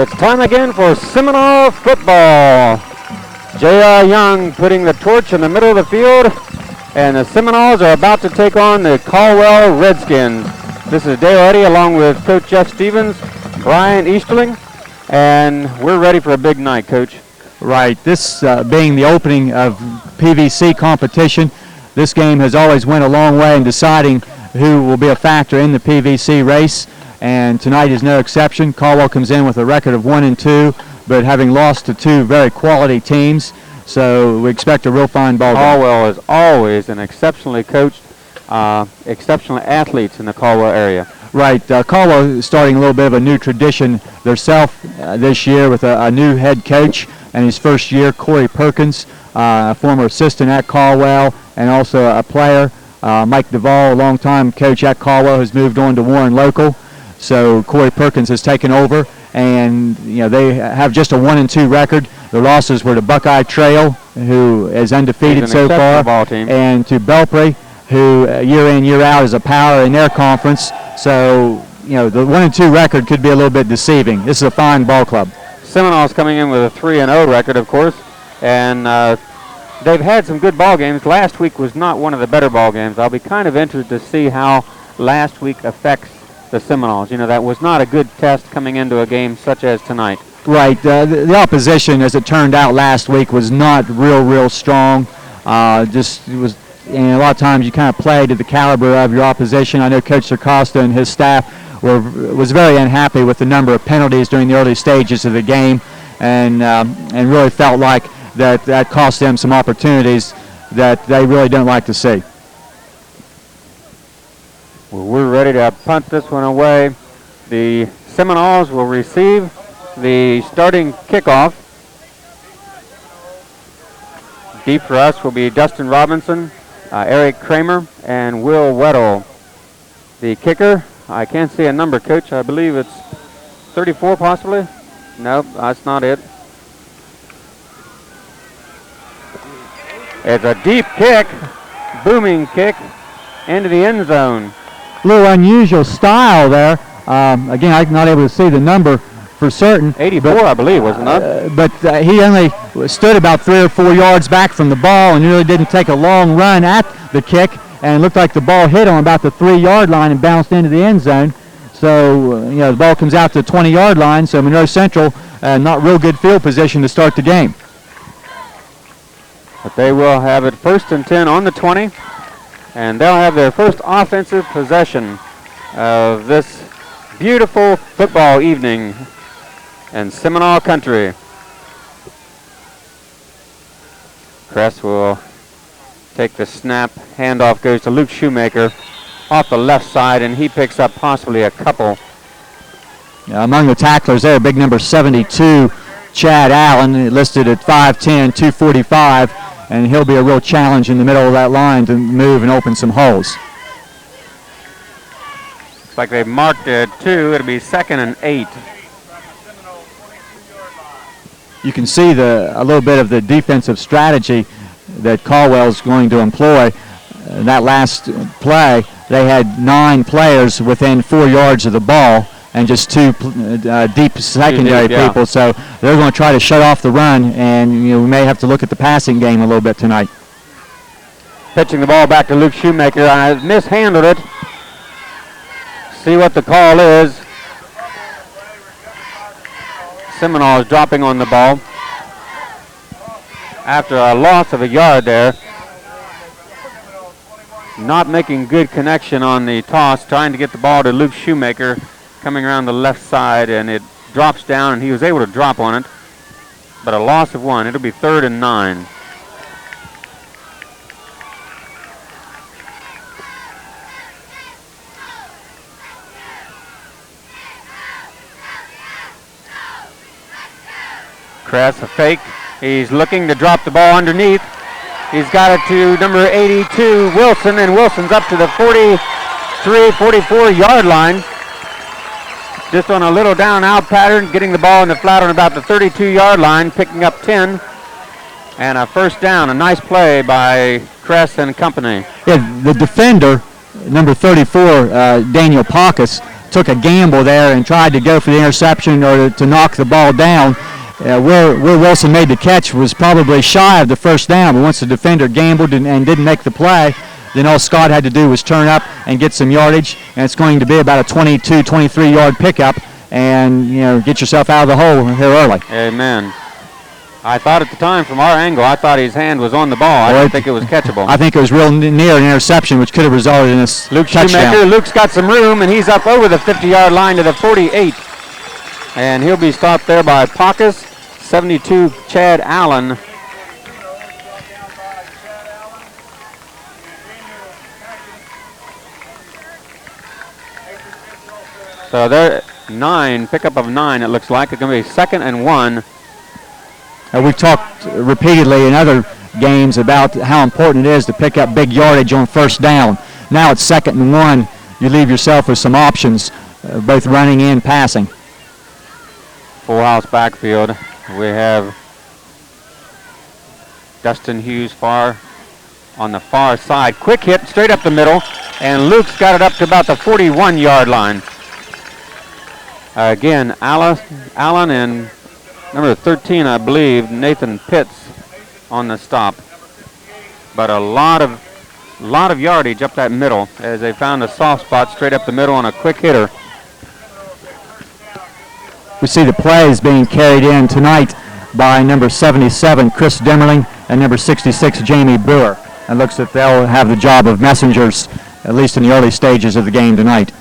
It's time again for Seminole football. J.R. Young putting the torch in the middle of the field, and the Seminoles are about to take on the Caldwell Redskins. This is Dale Eddy along with Coach Jeff Stevens, Brian Easterling, and we're ready for a big night, Coach. Right, this being the opening of PVC competition, this game has always went a long way in deciding who will be a factor in the PVC race, and tonight is no exception. Caldwell comes in with a record of 1-2, but having lost to two very quality teams, so we expect a real fine ball game. Caldwell is always an exceptionally coached, exceptional athletes in the Caldwell area. Right, Caldwell is starting a little bit of a new tradition themselves this year with a new head coach, and his first year, Corey Perkins, a former assistant at Caldwell, and also a player. Mike Duvall, a longtime coach at Caldwell, has moved on to Warren Local. So Corey Perkins has taken over, and they have just a 1-2 record. The losses were to Buckeye Trail, who is undefeated so far, and to Belpre, who year in, year out is a power in their conference. So the 1-2 record could be a little bit deceiving. This is a fine ball club. Seminoles coming in with a 3-0 record, of course, and they've had some good ball games. Last week was not one of the better ball games. I'll be kind of interested to see how last week affects the Seminoles. That was not a good test coming into a game such as tonight. Right. The opposition, as it turned out last week, was not real strong. Just it was. A lot of times you kind of play to the caliber of your opposition. I know Coach Sarcosta and his staff was very unhappy with the number of penalties during the early stages of the game, and really felt like that cost them some opportunities that they really don't like to see. Well, we're ready to punt this one away. The Seminoles will receive the starting kickoff. Deep for us will be Dustin Robinson, Eric Kramer, and Will Weddle. The kicker, I can't see a number, Coach. I believe it's 34 possibly. Nope, that's not it. It's a deep kick, booming kick into the end zone. A little unusual style there. Again, I'm not able to see the number for certain. 84, I believe, wasn't it? But he only stood about 3 or 4 yards back from the ball and really didn't take a long run at the kick, and looked like the ball hit on about the 3-yard line and bounced into the end zone. So, the ball comes out to the 20-yard line, so Monroe Central not real good field position to start the game. But they will have it 1st and 10 on the 20, and they'll have their first offensive possession of this beautiful football evening in Seminole country. Kress will take the snap. Handoff goes to Luke Shoemaker off the left side, and he picks up possibly a couple. Among the tacklers there, big number 72, Chad Allen, listed at 5'10", 245, and he'll be a real challenge in the middle of that line to move and open some holes. Looks like they've marked it 2. It'll be 2nd and 8. You can see a little bit of the defensive strategy that Caldwell's going to employ. That last play, they had 9 players within 4 yards of the ball and just 2 deep secondary people. So they're going to try to shut off the run, and we may have to look at the passing game a little bit tonight. Pitching the ball back to Luke Shoemaker. I mishandled it. See what the call is. Seminoles dropping on the ball after a loss of a yard there. Not making good connection on the toss, trying to get the ball to Luke Shoemaker coming around the left side, and it drops down, and he was able to drop on it, but a loss of 1. It'll be 3rd and 9. Kress, a fake. He's looking to drop the ball underneath. He's got it to number 82, Wilson, and Wilson's up to the 43, 44-yard line. Just on a little down-out pattern, getting the ball in the flat on about the 32-yard line, picking up 10, and a 1st down. A nice play by Kress and company. Yeah, the defender, number 34, Daniel Pacus, took a gamble there and tried to go for the interception or to knock the ball down. Where Wilson made the catch was probably shy of the first down, but once the defender gambled and didn't make the play, then all Scott had to do was turn up and get some yardage, and it's going to be about a 22, 23-yard pickup, and get yourself out of the hole here early. Amen. I thought at the time, from our angle, I thought his hand was on the ball. I didn't think it was catchable. I think it was real near an interception, which could have resulted in a touchdown. Shoemaker, Luke's got some room, and he's up over the 50-yard line to the 48. And he'll be stopped there by Pacas, 72, Chad Allen. So there, 9, pickup of 9, it looks like. It's going to be 2nd and 1. We've talked repeatedly in other games about how important it is to pick up big yardage on first down. Now it's 2nd and 1. You leave yourself with some options, both running and passing. Full house backfield. We have Dustin Hughes on the far side. Quick hit straight up the middle, and Luke's got it up to about the 41-yard line. Again, Allen and number 13, I believe, Nathan Pitts on the stop. But a lot of yardage up that middle as they found a soft spot straight up the middle on a quick hitter. We see the plays being carried in tonight by number 77, Chris Demmerling, and number 66, Jamie Brewer. It looks like they'll have the job of messengers, at least in the early stages of the game tonight.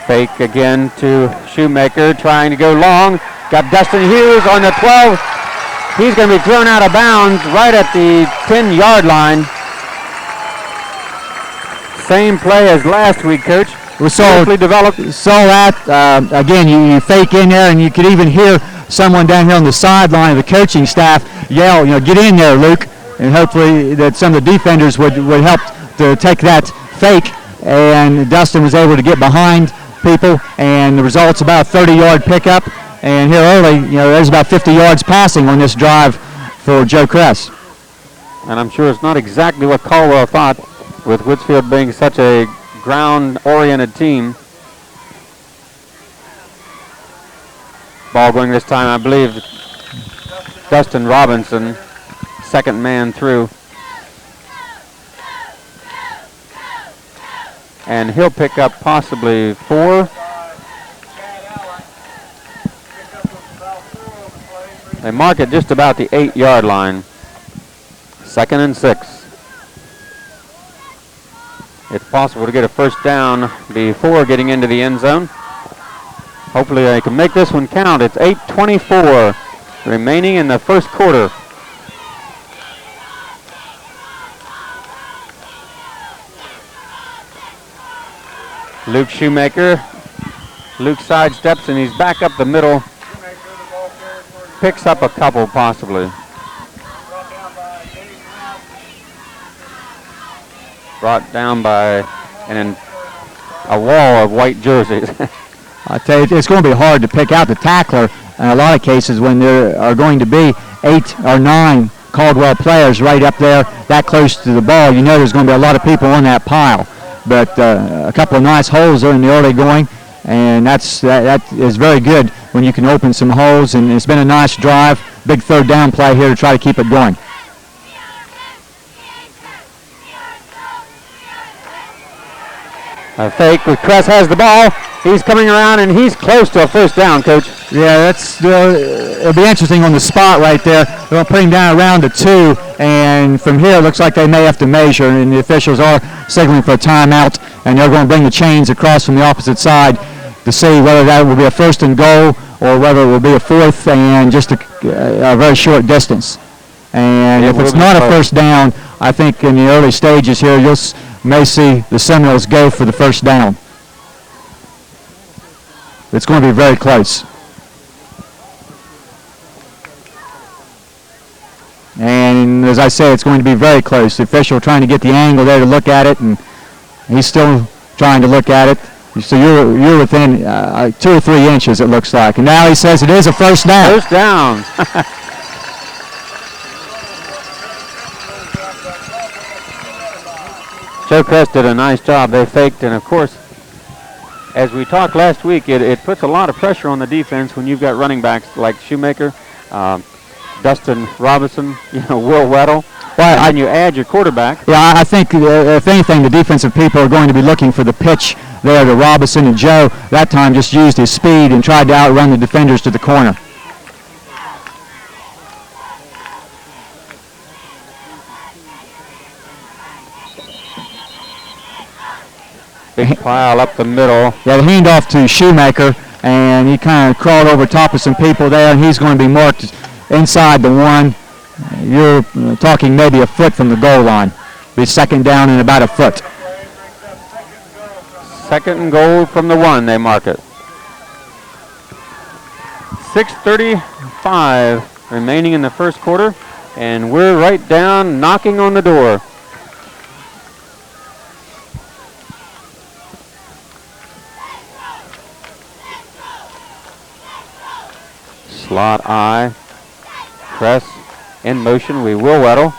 Fake again to Shoemaker, trying to go long. Got Dustin Hughes on the 12. He's going to be thrown out of bounds right at the 10-yard line. Same play as last week, Coach. We saw that. Again, you fake in there, and you could even hear someone down here on the sideline of the coaching staff yell, get in there, Luke. And hopefully that some of the defenders would help to take that fake. And Dustin was able to get behind people, and the result's about a 30-yard pickup. And here early, there's about 50 yards passing on this drive for Joe Kress. And I'm sure it's not exactly what Caldwell thought, with Woodsfield being such a ground-oriented team. Ball going this time, I believe, Dustin Robinson, second man through. And he'll pick up possibly 4. They mark it just about the 8-yard line. 2nd and 6. It's possible to get a first down before getting into the end zone. Hopefully they can make this one count. It's 8:24 remaining in the first quarter. Luke Shoemaker. Luke sidesteps and he's back up the middle. Picks up a couple possibly. Brought down by a wall of white jerseys. I tell you, it's going to be hard to pick out the tackler in a lot of cases when there are going to be 8 or 9 Caldwell players right up there that close to the ball. There's going to be a lot of people on that pile. But a couple of nice holes there in the early going, and that is very good when you can open some holes, and it's been a nice drive. Big third down play here to try to keep it going. A fake with Kress has the ball. He's coming around and he's close to a first down, Coach. Yeah, it'll be interesting on the spot right there. They're going to put him down around the 2, and from here it looks like they may have to measure, and the officials are signaling for a timeout, and they're going to bring the chains across from the opposite side to see whether that will be a 1st and goal or whether it will be a 4th and just a very short distance. And if it's not a first down, I think in the early stages here you'll may see the Seminoles go for the first down. It's going to be very close. And as I say, it's going to be very close. The official trying to get the angle there to look at it, and he's still trying to look at it. So you're within 2 or 3 inches, it looks like. And now he says it is a first down. First down. Showcrest did a nice job. They faked, and of course, as we talked last week, it puts a lot of pressure on the defense when you've got running backs like Shoemaker, Dustin Robinson, Will Weddle. Well, and you add your quarterback. Yeah, I think if anything, the defensive people are going to be looking for the pitch there to Robinson, and Joe that time just used his speed and tried to outrun the defenders to the corner. Big pile up the middle. Yeah, the handoff to Shoemaker, and he kind of crawled over top of some people there, and he's going to be marked inside the 1. You're talking maybe a foot from the goal line. Be second down and about a foot. Second and goal from the 1, they mark it. 6:35 remaining in the first quarter, and we're right down knocking on the door. Slot I, press, in motion, we will Weddle.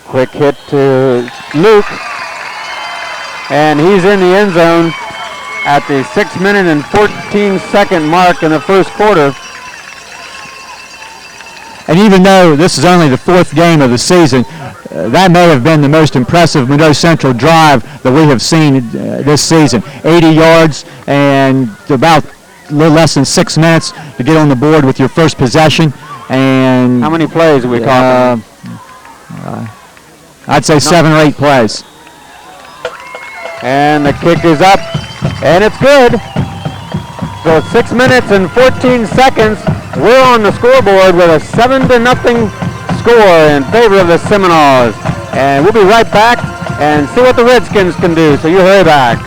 Quick hit to Luke, and he's in the end zone at the 6-minute and 14-second mark in the first quarter. And even though this is only the 4th game of the season, that may have been the most impressive Monroe Central drive that we have seen this season. 80 yards and about a little less than 6 minutes to get on the board with your first possession. And how many plays are we talking? I'd say 7 or 8 plays. And the kick is up, and it's good. So 6 minutes and 14 seconds. We're on the scoreboard with a 7-0 score in favor of the Seminoles. And we'll be right back and see what the Redskins can do. So you hurry back.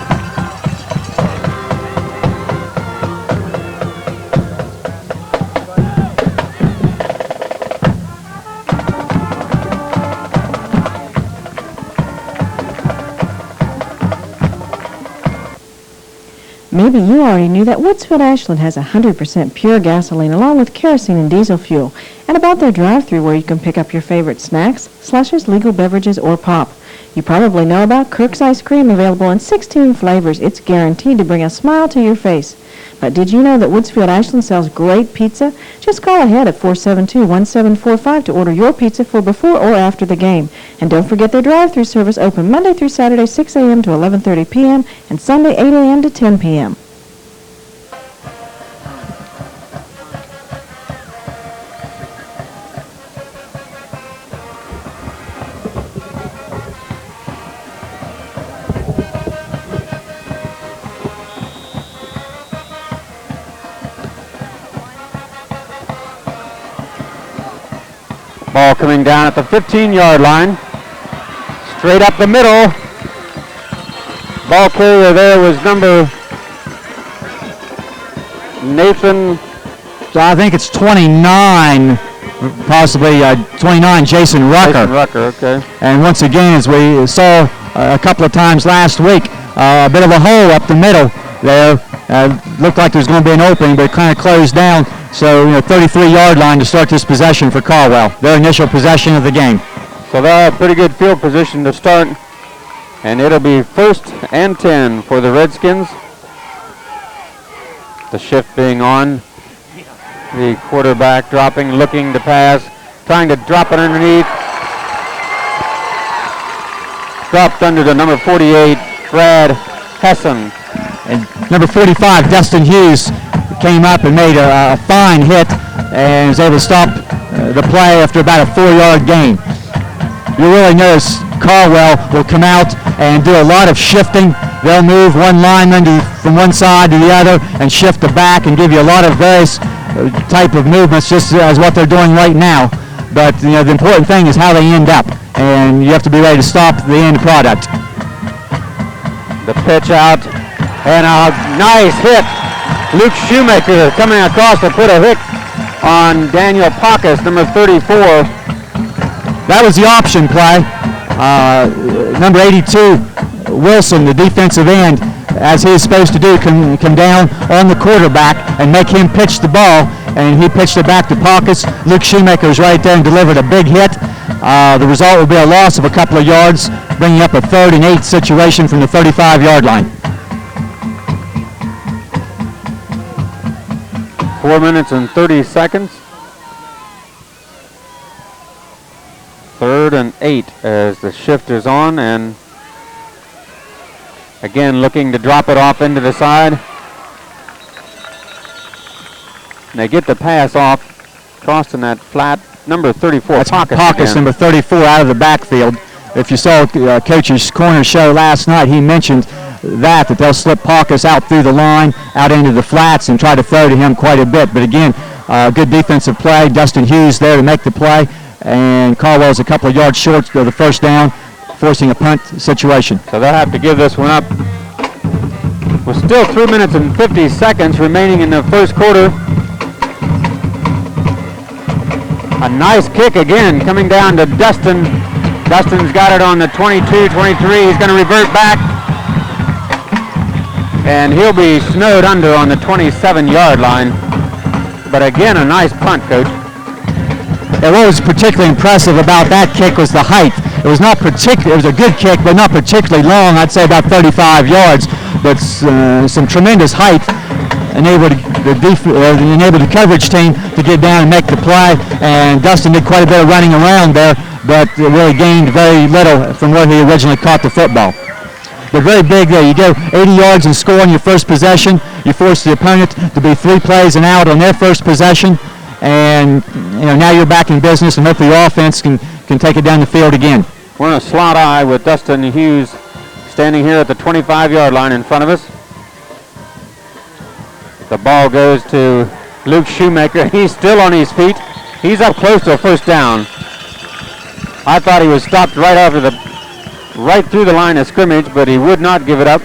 Maybe you already knew that Woodsfield Ashland has 100% pure gasoline along with kerosene and diesel fuel, and about their drive-thru where you can pick up your favorite snacks, slushes, legal beverages, or pop. You probably know about Kirk's ice cream, available in 16 flavors. It's guaranteed to bring a smile to your face. But did you know that Woodsfield Ashland sells great pizza? Just call ahead at 472-1745 to order your pizza for before or after the game. And don't forget their drive-thru service open Monday through Saturday 6 a.m. to 11:30 p.m. and Sunday 8 a.m. to 10 p.m. Ball coming down at the 15-yard line. Straight up the middle. Ball carrier there was number Nathan. So I think it's 29, possibly 29, Jason Rucker. Jason Rucker, okay. And once again, as we saw a couple of times last week, a bit of a hole up the middle there. Looked like there was going to be an opening, but it kind of closed down. So, 33-yard line to start this possession for Caldwell, their initial possession of the game. So they'll have pretty good field position to start, and it'll be 1st and 10 for the Redskins. The shift being on. The quarterback dropping, looking to pass, trying to drop it underneath. Dropped under to number 48, Brad Hessen. And number 45, Dustin Hughes, came up and made a fine hit and was able to stop the play after about a 4-yard gain. You really notice Caldwell will come out and do a lot of shifting. They'll move one lineman from one side to the other and shift the back and give you a lot of various type of movements, just as what they're doing right now. But the important thing is how they end up, and you have to be ready to stop the end product. The pitch out, and a nice hit. Luke Shoemaker coming across to put a hit on Daniel Pacus, number 34. That was the option play. Number 82, Wilson, the defensive end, as he is supposed to do, come down on the quarterback and make him pitch the ball, and he pitched it back to Pacus. Luke Shoemaker was right there and delivered a big hit. The result will be a loss of a couple of yards, bringing up a 3rd and 8 situation from the 35-yard line. 4 minutes and 30 seconds. 3rd and 8 as the shift is on, and again looking to drop it off into the side. And they get the pass off, crossing that flat. Number 34, That's Pockets number 34 out of the backfield. If you saw Coach's Corner show last night, he mentioned that they'll slip Pockets out through the line, out into the flats, and try to throw to him quite a bit. But again, good defensive play. Dustin Hughes there to make the play, and Caldwell's a couple of yards short to the first down, forcing a punt situation. So they'll have to give this one up. With still 3 minutes and 50 seconds remaining in the first quarter. A nice kick again coming down to Dustin. Dustin's got it on the 22, 23. He's going to revert back. And he'll be snowed under on the 27-yard line. But again, a nice punt, Coach. And what was particularly impressive about that kick was the height. It was not it was a good kick, but not particularly long. I'd say about 35 yards, but some tremendous height enabled the coverage team to get down and make the play. And Dustin did quite a bit of running around there, but really gained very little from where he originally caught the football. But very big there. You go 80 yards and score on your first possession. You force the opponent to be 3 plays and out on their first possession. And now you're back in business, and hopefully your offense can take it down the field again. We're in a slot eye with Dustin Hughes standing here at the 25-yard line in front of us. The ball goes to Luke Shoemaker. He's still on his feet. He's up close to a first down. I thought he was stopped right through the line of scrimmage, but he would not give it up.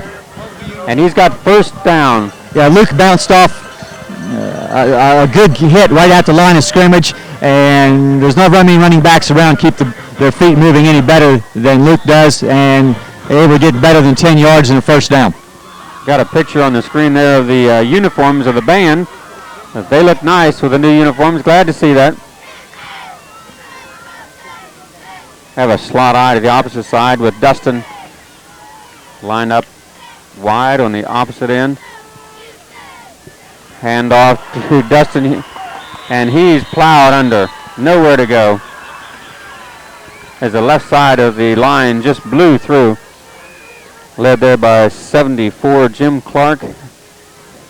And he's got first down. Yeah, Luke bounced off a good hit right at the line of scrimmage, and there's not many running backs around keep their feet moving any better than Luke does, and able to get better than 10 yards in a first down. Got a picture on the screen there of the uniforms of the band. They look nice with the new uniforms. Glad to see that. Have a slot eye to the opposite side with Dustin lined up wide on the opposite end. Hand off to Dustin, and he's plowed under. Nowhere to go. As the left side of the line just blew through. Led there by 74, Jim Clark.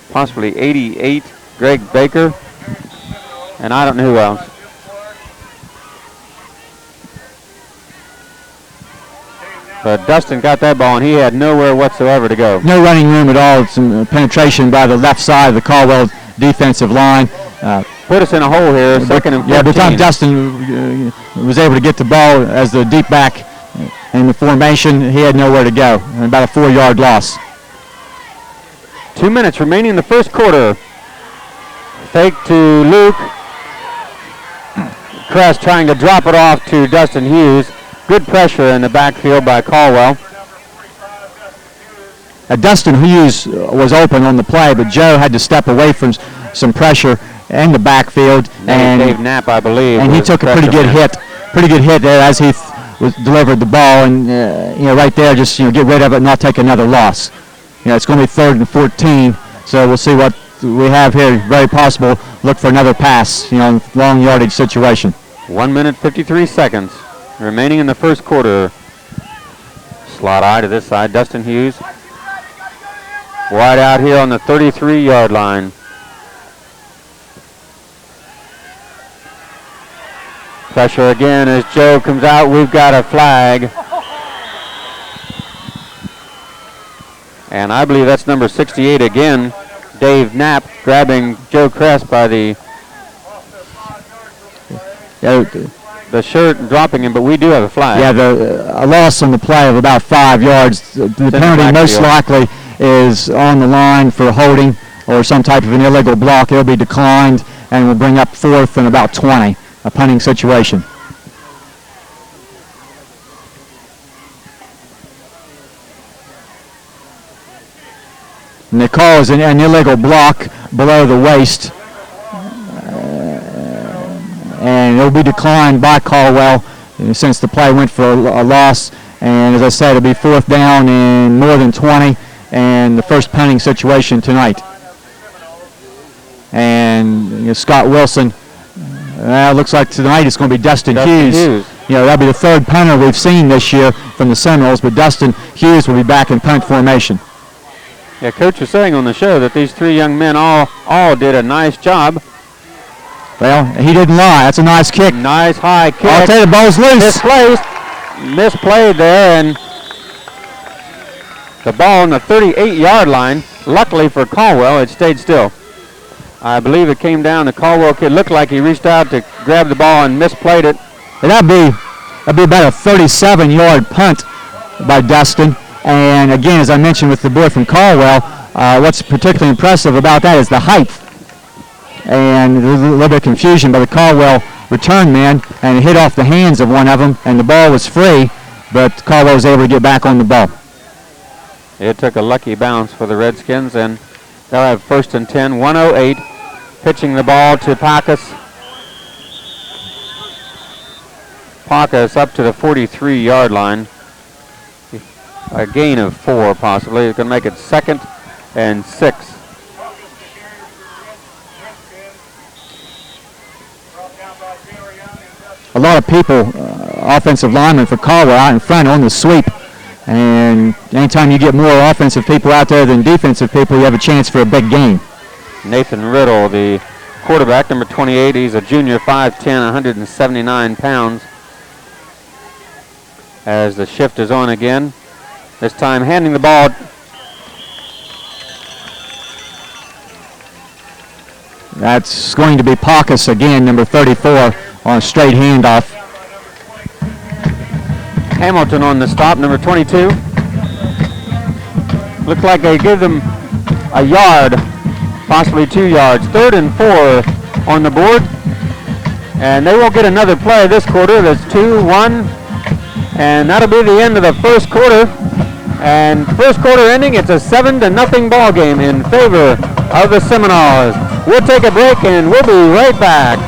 Possibly 88, Greg Baker. And I don't know who else. But Dustin got that ball, and he had nowhere whatsoever to go. No running room at all. Some penetration by the left side of the Caldwell defensive line. Put us in a hole here, second and 14. Yeah, by the time Dustin was able to get the ball as the deep back in the formation, he had nowhere to go. And about a 4-yard loss. 2 minutes remaining in the first quarter. Fake to Luke. Kress trying to drop it off to Dustin Hughes. Good pressure in the backfield by Caldwell. Dustin Hughes was open on the play, but Joe had to step away from some pressure in the backfield. And Dave Knapp, I believe. And he took a pretty good hit there as he delivered the ball. And right there, just get rid of it and not take another loss. It's going to be 3rd and 14, so we'll see what we have here. Very possible. Look for another pass, long yardage situation. 1 minute 53 seconds. Remaining in the first quarter. Slot eye to this side. Dustin Hughes. Wide out here on the 33-yard line. Pressure again as Joe comes out. We've got a flag. And I believe that's number 68 again. Dave Knapp grabbing Joe Kress by the shirt and dropping him, but we do have a flag. Yeah, a loss on the play of about 5 yards. The penalty most likely is on the line for holding or some type of an illegal block. It'll be declined and will bring up 4th and about 20, a punting situation. And the call is an illegal block below the waist. And it'll be declined by Caldwell since the play went for a loss. And as I said, it'll be 4th down and more than 20, and the first punting situation tonight. And Scott Wilson, looks like tonight it's going to be Dustin Hughes. That'll be the 3rd punter we've seen this year from the Seminoles, but Dustin Hughes will be back in punt formation. Yeah, Coach was saying on the show that these 3 young men all did a nice job. Well, he didn't lie. That's a nice kick. Nice high kick. I'll tell you, the ball's loose. Misplayed there, and the ball on the 38-yard line. Luckily for Caldwell, it stayed still. I believe it came down. The Caldwell kid looked like he reached out to grab the ball and misplayed it. That'd be about a 37-yard punt by Dustin. And again, as I mentioned with the boy from Caldwell, what's particularly impressive about that is the height. And a little bit of confusion by the Caldwell return man, and it hit off the hands of one of them, and the ball was free, but Caldwell was able to get back on the ball. It took a lucky bounce for the Redskins, and they'll have 1st and 10, 1:08, pitching the ball to Packus. Packus up to the 43-yard line. A gain of 4 possibly. It's going to make it 2nd and 6. A lot of people, offensive linemen for Caldwell out in front on the sweep. And anytime you get more offensive people out there than defensive people, you have a chance for a big game. Nathan Riddle, the quarterback, number 28. He's a junior, 5'10", 179 pounds. As the shift is on again. This time handing the ball. That's going to be Packus again, number 34, on a straight handoff. Hamilton on the stop, number 22. Looked like they gave them a yard, possibly 2 yards. 3rd and 4 on the board. And they will get another play this quarter. That's 2-1. And that'll be the end of the first quarter. And first quarter ending, it's a 7-0 ball game in favor of the Seminoles. We'll take a break and we'll be right back.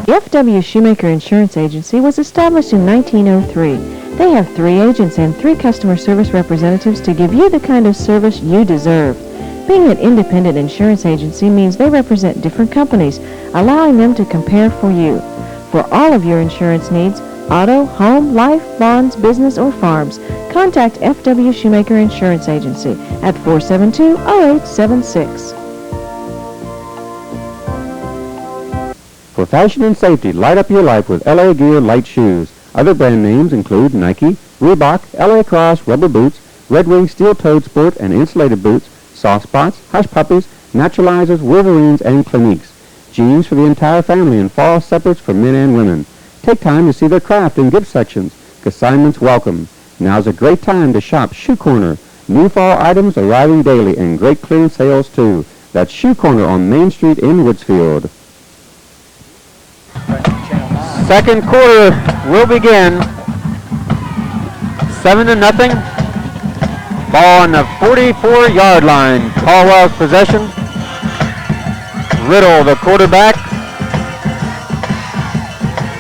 The FW Shoemaker Insurance Agency was established in 1903. They have 3 agents and 3 customer service representatives to give you the kind of service you deserve. Being an independent insurance agency means they represent different companies, allowing them to compare for you. For all of your insurance needs, auto, home, life, bonds, business, or farms, contact FW Shoemaker Insurance Agency at 472-0876. For fashion and safety, light up your life with LA Gear light shoes. Other brand names include Nike, Reebok, LA Cross, rubber boots, Red Wing steel-toed sport and insulated boots, soft spots, hush puppies, naturalizers, Wolverines, and Cliniques. Jeans for the entire family and fall separates for men and women. Take time to see their craft in gift sections. Consignments welcome. Now's a great time to shop Shoe Corner. New fall items arriving daily and great clearance sales too. That's Shoe Corner on Main Street in Woodsfield. Second quarter will begin. 7-0. Ball on the 44-yard line. Caldwell's possession. Riddle, the quarterback.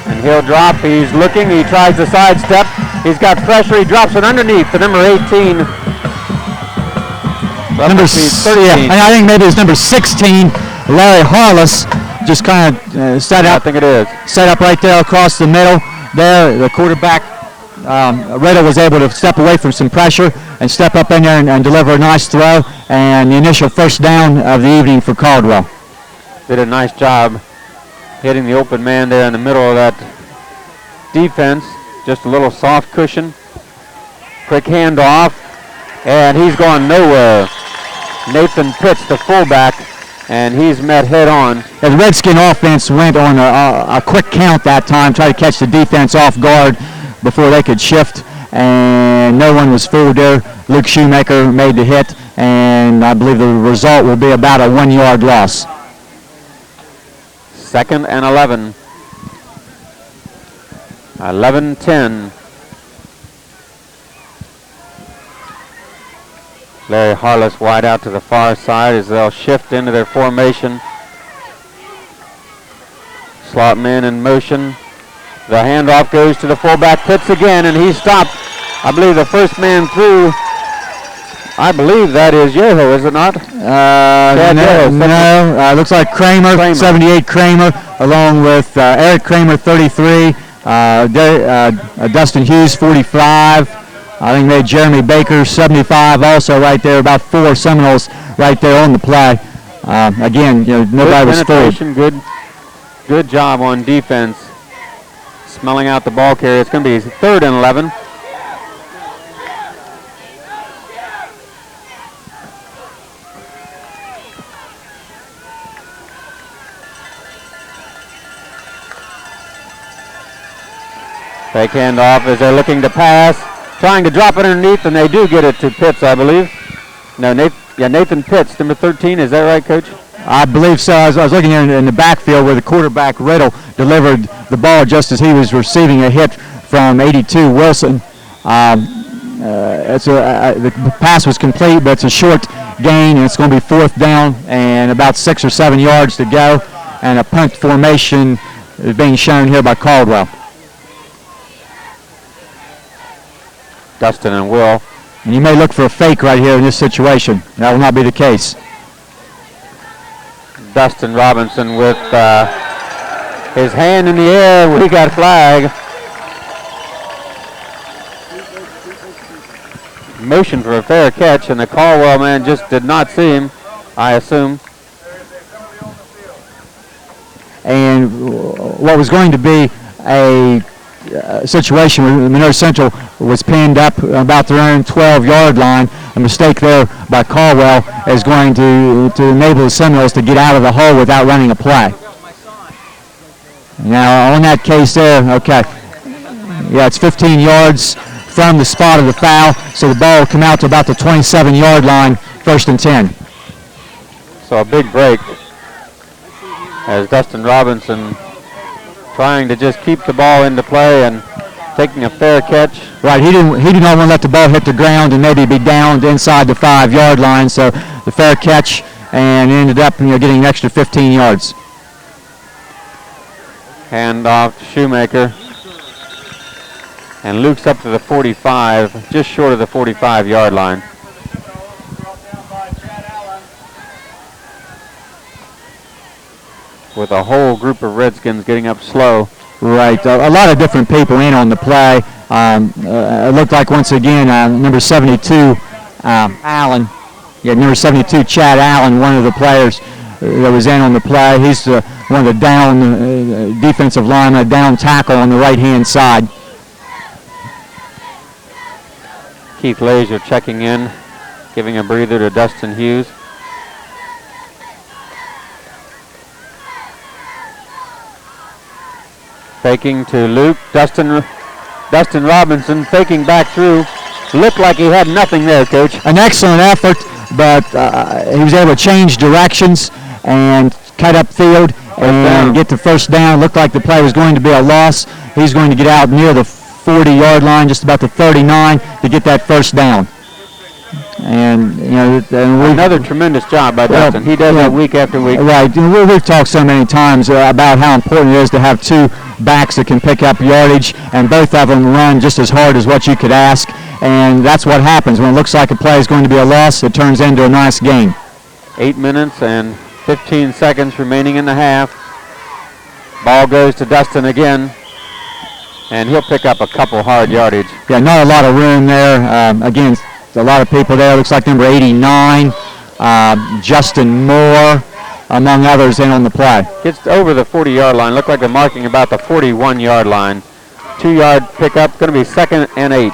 And he'll drop. He's looking. He tries to sidestep. He's got pressure. He drops it underneath to number 18. Number 13. Yeah, I think maybe it's number 16, Larry Harless. Just kind of set up. I think it is. Set up right there across the middle. There, the quarterback, Riddle, was able to step away from some pressure and step up in there and deliver a nice throw. And the initial first down of the evening for Caldwell. Did a nice job hitting the open man there in the middle of that defense. Just a little soft cushion. Quick handoff. And he's gone nowhere. Nathan Pitts, the fullback. And he's met head on. The Redskin offense went on a quick count that time, tried to catch the defense off guard before they could shift, and no one was fooled there. Luke Shoemaker made the hit, and I believe the result will be about a 1-yard loss. 2nd and 11. 11-10. Larry Harless wide out to the far side as they'll shift into their formation. Slot men in motion. The handoff goes to the fullback, Pitts again, and he's stopped. I believe the first man through, I believe that is Yeho, is it not? No, looks like Kramer, 78 Kramer, along with Eric Kramer, 33, Dustin Hughes, 45. I think they had Jeremy Baker, 75, also right there, about 4 Seminoles right there on the play. Again, nobody was fooled. Good job on defense, smelling out the ball carrier. It's going to be 3rd and 11. Fake handoff as they're looking to pass, trying to drop it underneath, and they do get it to Pitts, I believe. No, Nathan Pitts, number 13. Is that right, Coach? I believe so. I was looking in the backfield where the quarterback, Riddle, delivered the ball just as he was receiving a hit from 82 Wilson. The pass was complete, but it's a short gain, and it's going to be 4th down and about 6 or 7 yards to go, and a punt formation is being shown here by Caldwell. Dustin and Will. And you may look for a fake right here in this situation. That will not be the case. Dustin Robinson with his hand in the air. We got flag. Motion for a fair catch, and the Caldwell man just did not see him, I assume. And what was going to be a situation where Monroe Central was pinned up about their own 12-yard line. A mistake there by Caldwell is going to enable the Seminoles to get out of the hole without running a play. Now, on that case there, okay. Yeah, it's 15 yards from the spot of the foul, so the ball will come out to about the 27-yard line, 1st and 10. So a big break as Dustin Robinson trying to just keep the ball into play and taking a fair catch. Right, he did not want to let the ball hit the ground and maybe be downed inside the 5-yard line, so the fair catch, and ended up getting an extra 15 yards. Hand off to Shoemaker. And Luke's up to the 45, just short of the 45-yard line. With a whole group of Redskins getting up slow. Right, a lot of different people in on the play. It looked like once again number 72, Allen. Yeah, number 72, Chad Allen, one of the players that was in on the play. He's one of the down defensive linemen, down tackle on the right-hand side. Keith Lazier checking in, giving a breather to Dustin Hughes. Faking to Luke. Dustin Robinson faking back through. Looked like he had nothing there, Coach. An excellent effort, but he was able to change directions and cut up field and get the 1st down. Looked like the play was going to be a loss. He's going to get out near the 40-yard line, just about the 39, to get that 1st down. And another tremendous job by Dustin. He does that week after week. Right. We've talked so many times about how important it is to have 2 backs that can pick up yardage, and both of them run just as hard as what you could ask. And that's what happens when it looks like a play is going to be a loss. It turns into a nice game. 8 minutes and 15 seconds remaining in the half. Ball goes to Dustin again, and he'll pick up a couple hard yardage. Yeah, not a lot of room there. Again, a lot of people there. Looks like number 89, Justin Moore, among others, in on the play. Gets over the 40-yard line. Look like they're marking about the 41-yard line. 2-yard pickup. Going to be 2nd and 8.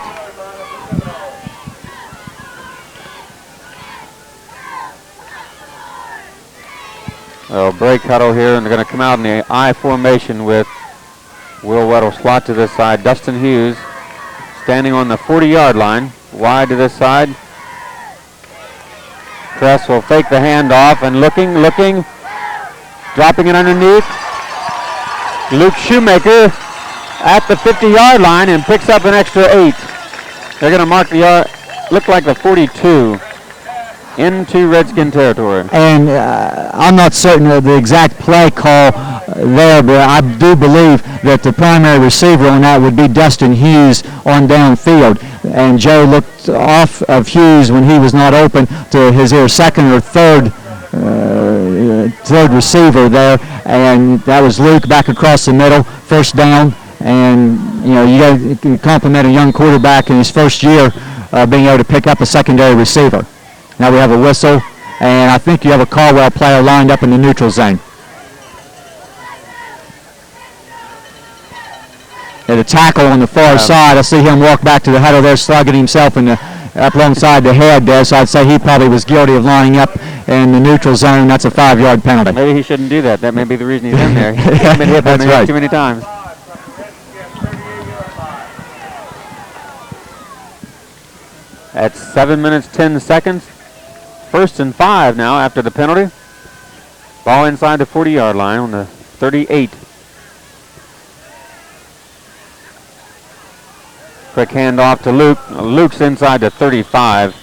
Break huddle here, and they're going to come out in the I formation with Will Weddle slot to this side. Dustin Hughes standing on the 40-yard line. Wide to this side. Press will fake the handoff and looking, dropping it underneath. Luke Shoemaker at the 50-yard line and picks up an extra 8. They're going to mark the yard, look like the 42, into Redskin territory. And I'm not certain of the exact play call there, but I do believe that the primary receiver on that would be Dustin Hughes on downfield. And Joe looked off of Hughes when he was not open to his either second or third receiver there, and that was Luke back across the middle, first down. And you got to compliment a young quarterback in his first year being able to pick up a secondary receiver. Now we have a whistle, and I think you have a Caldwell player lined up in the neutral zone. And a tackle on the far side. I see him walk back to the huddle there, slugging himself up alongside the head there, so I'd say he probably was guilty of lining up in the neutral zone. That's a 5-yard penalty. Maybe he shouldn't do that. That may be the reason he's in there. He's been hit That's right. too many times. At 7 minutes, 10 seconds. 1st and 5 now after the penalty. Ball inside the 40-yard line on the 38. Quick handoff to Luke. Luke's inside the 35.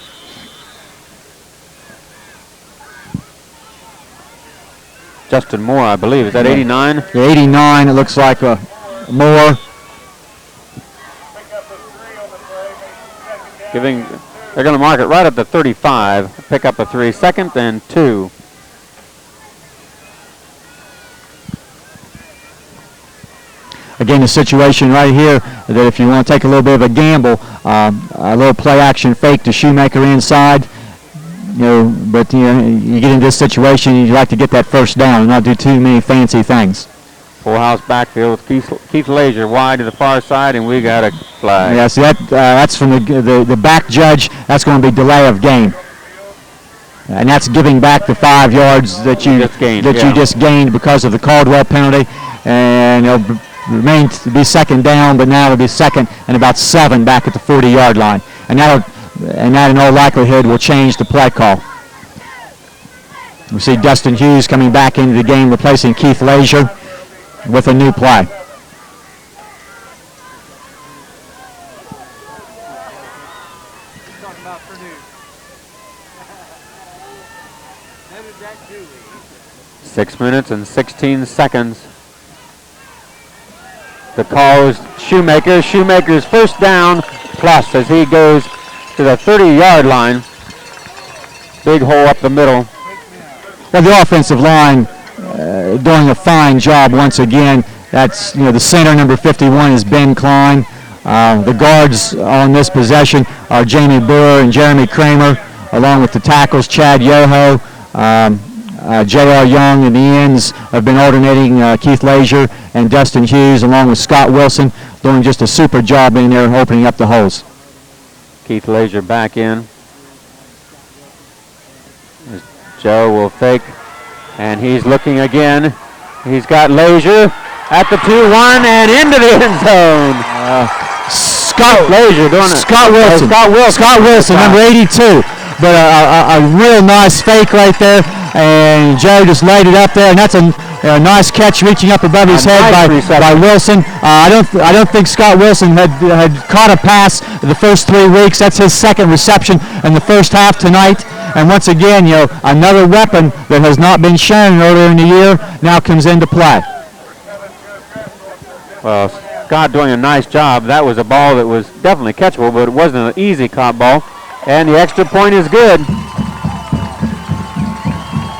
Justin Moore, I believe. Is that 89? The 89, it looks like Moore. They're going to mark it right at the 35. Pick up a 3. 2nd and 2. Again, the situation right here that if you want to take a little bit of a gamble, a little play action fake to Shoemaker inside, but you get in this situation, you like to get that first down and not do too many fancy things. Full house backfield with Keith Lazier wide to the far side, and we got a flag. Yeah, so that's from the back judge. That's going to be delay of game. And that's giving back the 5 yards that you just gained because of the Caldwell penalty. And it'll remain to be second down, but now it'll be 2nd and about 7 back at the 40-yard line. And that in all likelihood will change the play call. We see Dustin Hughes coming back into the game, replacing Keith Lazier with a new play. Six minutes and 16 seconds. The call is Shoemaker. Shoemaker's first down plus as he goes to the 30-yard line. Big hole up the middle. Well, the offensive line doing a fine job once again. That's the center, number 51, is Ben Klein. The guards on this possession are Jamie Brewer and Jeremy Kramer, along with the tackles Chad Yoho, J.R. Young, and the ends have been alternating Keith Lazier and Dustin Hughes, along with Scott Wilson, doing just a super job in there opening up the holes. Keith Lazier back in. Joe will fake, and he's looking again. He's got Lazier at the 2-1 and into the end zone. Scott Lazier doing it. Scott Wilson, number 82. But a real nice fake right there, and Joe just laid it up there, and that's a nice catch reaching up above his head by Wilson. I don't think Scott Wilson had caught a pass the first 3 weeks. That's his second reception in the first half tonight. And once again, another weapon that has not been shown earlier in the year now comes into play. Well, Scott doing a nice job. That was a ball that was definitely catchable, but it wasn't an easy caught ball. And the extra point is good.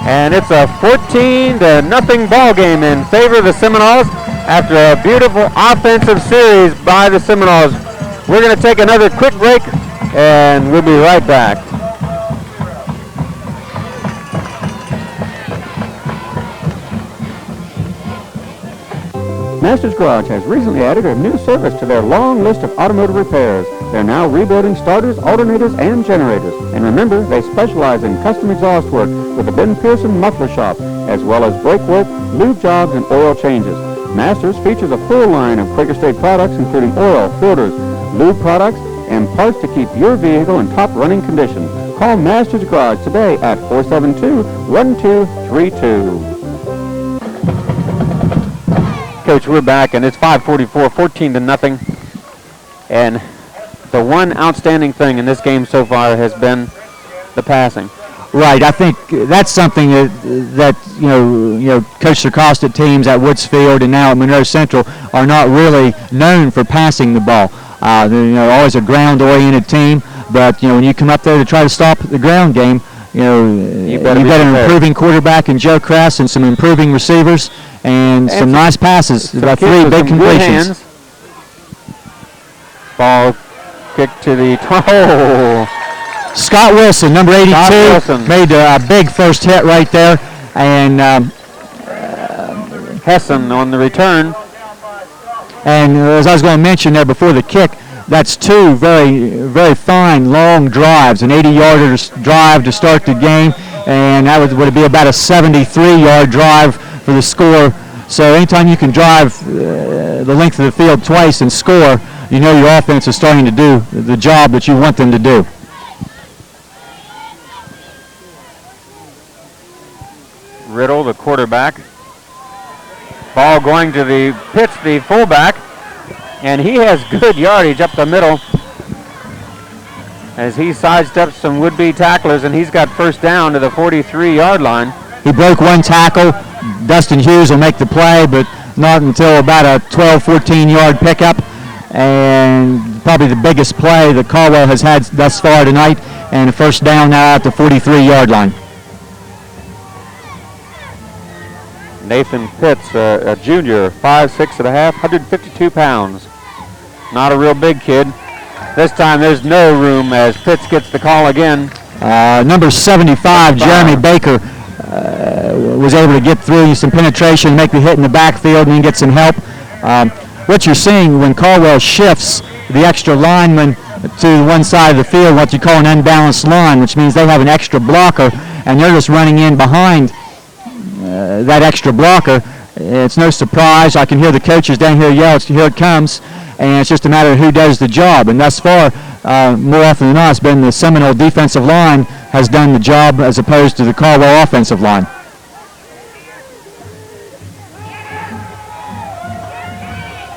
And it's a 14-0 ball game in favor of the Seminoles after a beautiful offensive series by the Seminoles. We're going to take another quick break, and we'll be right back. Masters Garage has recently added a new service to their long list of automotive repairs. They're now rebuilding starters, alternators, and generators. And remember, they specialize in custom exhaust work with the Ben Pearson Muffler Shop, as well as brake work, lube jobs, and oil changes. Masters features a full line of Quaker State products, including oil, filters, lube products, and parts to keep your vehicle in top running condition. Call Masters Garage today at 472-1232. Coach, we're back, and it's 5:44, 14-0. And the one outstanding thing in this game so far has been the passing. Right, I think that's something that you know, Coach Sarcosta teams at Woodsfield and now at Monroe Central are not really known for passing the ball. They're always a ground-oriented team, but when you come up there to try to stop the ground game, you've got an improving quarterback in Joe Kress and some improving receivers and some nice passes. About 3 big completions. Ball kicked to the 12. Scott Wilson, number 82, made a big first hit right there, and Hessen on the return. And as I was going to mention there before the kick, that's 2 very, very fine long drives, an 80-yarder drive to start the game, and that would be about a 73-yard drive for the score. So anytime you can drive the length of the field twice and score, your offense is starting to do the job that you want them to do. Riddle, the quarterback. Ball going to the Pitts, the fullback, and he has good yardage up the middle as he sidesteps some would-be tacklers, and he's got first down to the 43-yard line. He broke 1 tackle. Dustin Hughes will make the play, but not until about a 12, 14-yard pickup, and probably the biggest play that Caldwell has had thus far tonight, and a first down now at the 43-yard line. Nathan Pitts, a junior, 5'6.5", 152 pounds. Not a real big kid. This time there's no room as Pitts gets the call again. Number 75, Jeremy Baker, was able to get through some penetration, make the hit in the backfield, and then get some help. What you're seeing when Caldwell shifts the extra lineman to one side of the field, what you call an unbalanced line, which means they have an extra blocker, and they're just running in behind that extra blocker. It's no surprise. I can hear the coaches down here yell, "Here it comes," and it's just a matter of who does the job. And thus far, more often than not, it's been the Seminole defensive line has done the job as opposed to the Caldwell offensive line.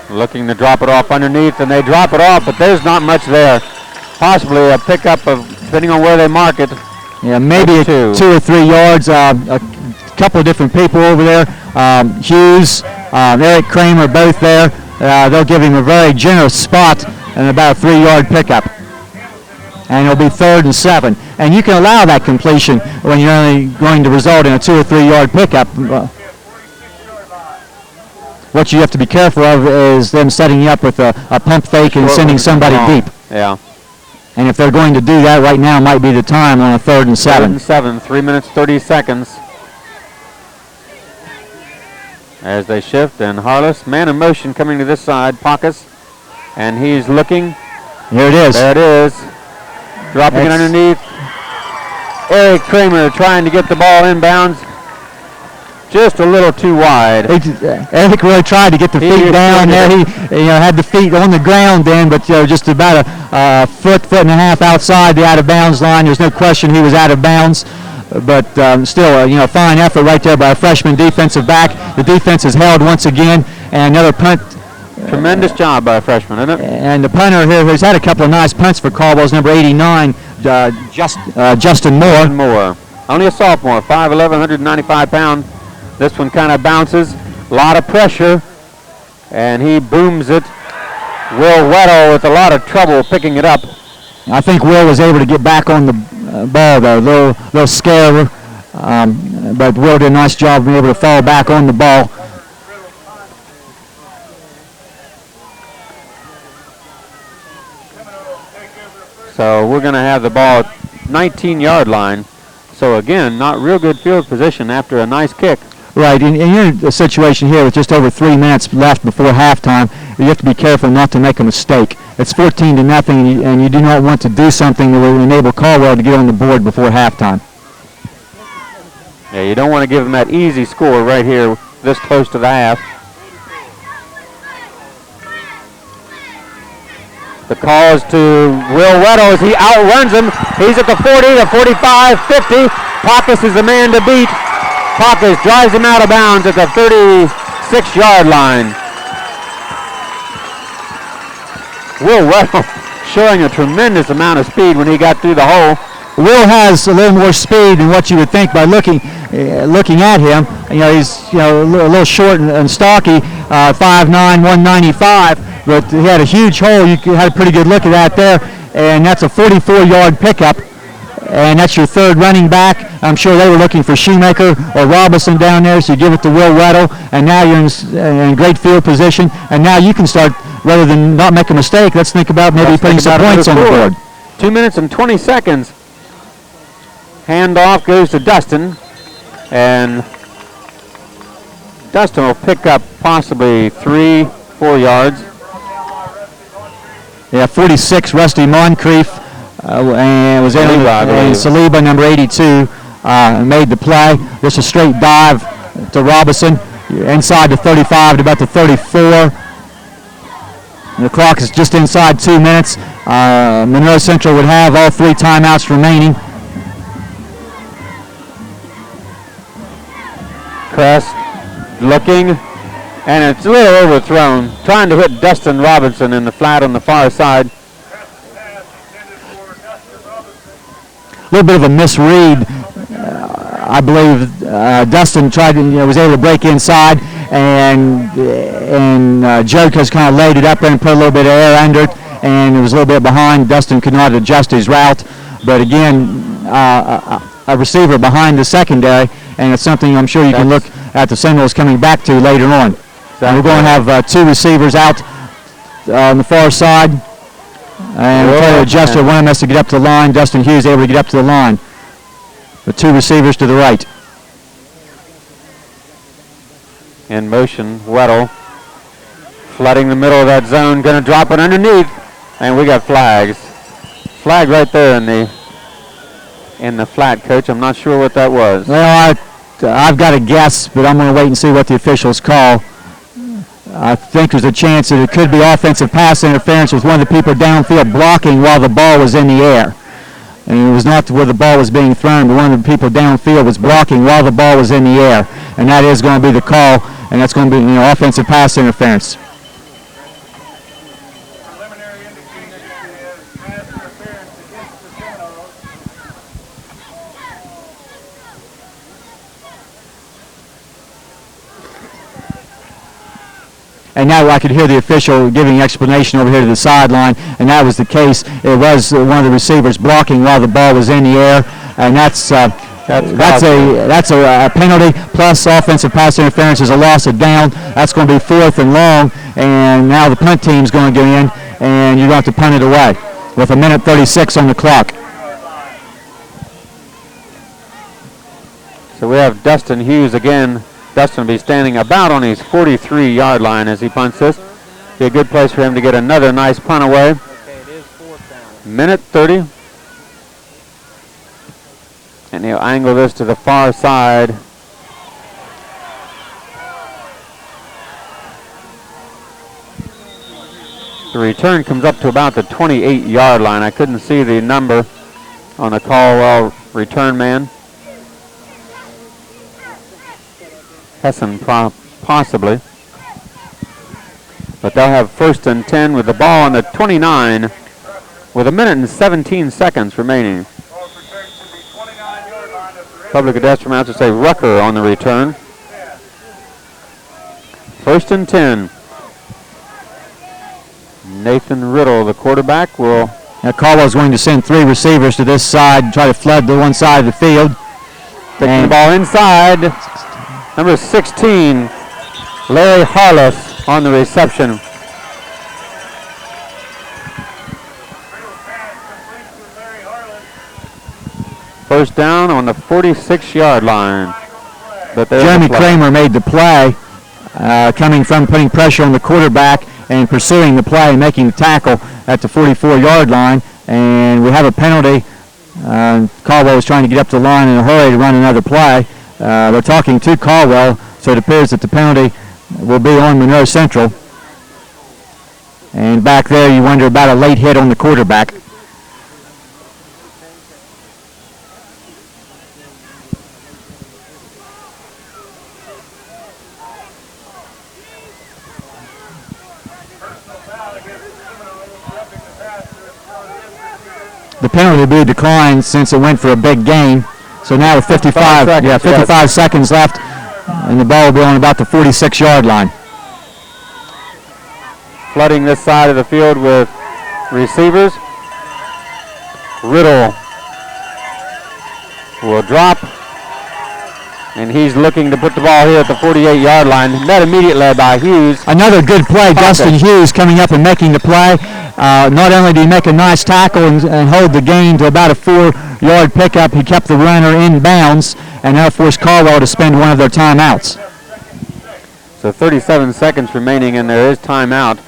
Looking to drop it off underneath, and they drop it off, but there's not much there. Possibly a pickup of, depending on where they mark it. Yeah, maybe 2 or 3 yards. A couple of different people over there. Hughes, Eric Kramer, both there. They'll give him a very generous spot and about a 3-yard pickup. And it'll be 3rd and 7. And you can allow that completion when you're only going to result in a 2 or 3 yard pickup. What you have to be careful of is them setting you up with a pump fake and sending somebody deep. Yeah. And if they're going to do that right now, might be the time on a 3rd and 7. 3rd and 7, 3 minutes, 30 seconds. As they shift, and Harless, man in motion coming to this side, Pacus, and he's looking. Here it is. There it is. Dropping it underneath. Eric Kramer trying to get the ball inbounds. Just a little too wide. Eric really tried to get the feet down there. He had the feet on the ground then, but just about a foot and a half outside the out-of-bounds line. There's no question he was out of bounds. But still, a fine effort right there by a freshman defensive back. The defense is held once again, and another punt. Tremendous job by a freshman, isn't it? And the punter here, who's had a couple of nice punts for Caldwell's number 89, Justin Moore. Only a sophomore, 5'11", 195 pounds. This one kind of bounces, a lot of pressure, and he booms it. Will Weddle with a lot of trouble picking it up. I think Will was able to get back on the ball though, a little scare, but Will did a nice job of being able to fall back on the ball. So we're going to have the ball at 19-yard line. So again, not real good field position after a nice kick. Right, and you're in a situation here with just over 3 minutes left before halftime. You have to be careful not to make a mistake. It's 14-0, and you do not want to do something that will enable Caldwell to get on the board before halftime. Yeah, you don't want to give them that easy score right here, this close to the half. The call is to Will Weddle as he outruns him. He's at the 40, the 45, 50. Pacus is the man to beat. Pacus drives him out of bounds at the 6-yard line. Will Weddle showing a tremendous amount of speed when he got through the hole. Will has a little more speed than what you would think by looking at him. You know, he's a little short and stocky, 5'9", 195, but he had a huge hole. You had a pretty good look at that there, and that's a 44-yard pickup, and that's your third running back. I'm sure they were looking for Shoemaker or Robinson down there, so you give it to Will Weddle, and now you're in great field position, and now you can start, rather than not make a mistake, let's think about maybe putting some points on the board. 2 minutes and 20 seconds. Handoff goes to Dustin, and Dustin will pick up possibly 3-4 yards. Yeah, 46, Rusty Moncrief, and was in, and Saliba, number 82, made the play. Just a straight dive to Robinson, inside the 35 to about the 34. The clock is just inside 2 minutes. Monroe Central would have all 3 timeouts remaining. Crest looking, and it's a little overthrown, trying to hit Dustin Robinson in the flat on the far side. A little bit of a misread. I believe Dustin tried to, was able to break inside, and Jericho's kind of laid it up there and put a little bit of air under it, and it was a little bit behind. Dustin could not adjust his route, but again, a receiver behind the secondary, and it's something I'm sure you can look at the Seminoles coming back to later on. And we're going to have 2 receivers out on the far side, and we'll try to adjust it. One of them has to get up to the line. Dustin Hughes able to get up to the line. The 2 receivers to the right. In motion, Weddle flooding the middle of that zone, going to drop it underneath, and we got flags. Flag right there in the flat, Coach. I'm not sure what that was. Well, I've got a guess, but I'm going to wait and see what the officials call. I think there's a chance that it could be offensive pass interference with one of the people downfield blocking while the ball was in the air. And it was not where the ball was being thrown, but one of the people downfield was blocking while the ball was in the air. And that is going to be the call, and that's going to be offensive pass interference. And now I could hear the official giving explanation over here to the sideline, and that was the case. It was one of the receivers blocking while the ball was in the air, and that's a penalty plus offensive pass interference is a loss of down. That's going to be 4th and long, and now the punt team's going to go in, and you're going to have to punt it away with 1:36 on the clock. So we have Dustin Hughes again. Dustin will be standing about on his 43-yard line as he punts this. Be a good place for him to get another nice punt away. Okay, it is 4th down. 1:30. And he'll angle this to the far side. The return comes up to about the 28-yard line. I couldn't see the number on the Caldwell return man. Hessen possibly. But they'll have 1st and 10 with the ball on the 29 with 1:17 remaining. Public address announcer say Rucker on the return. 1st and 10. Nathan Riddle, the quarterback, will... Now Caldwell's going to send 3 receivers to this side and try to flood the one side of the field. Taking the ball inside. Number 16, Larry Harless on the reception. First down on the 46-yard line. But Jeremy Kramer made the play, coming from putting pressure on the quarterback and pursuing the play and making the tackle at the 44-yard line. And we have a penalty. Caldwell was trying to get up the line in a hurry to run another play. They're talking to Caldwell, so it appears that the penalty will be on Monroe Central. And back there, you wonder about a late hit on the quarterback. The penalty will be declined since it went for a big gain. So now with 55 seconds left, and the ball will be on about the 46-yard line. Flooding this side of the field with receivers. Riddle will drop, and he's looking to put the ball here at the 48-yard line. Met immediately by Hughes. Another good play, Dustin Hughes coming up and making the play. Not only did he make a nice tackle and hold the gain to about a 4-yard pickup, he kept the runner in bounds and now forced Caldwell to spend one of their timeouts. So 37 seconds remaining, and there is timeout.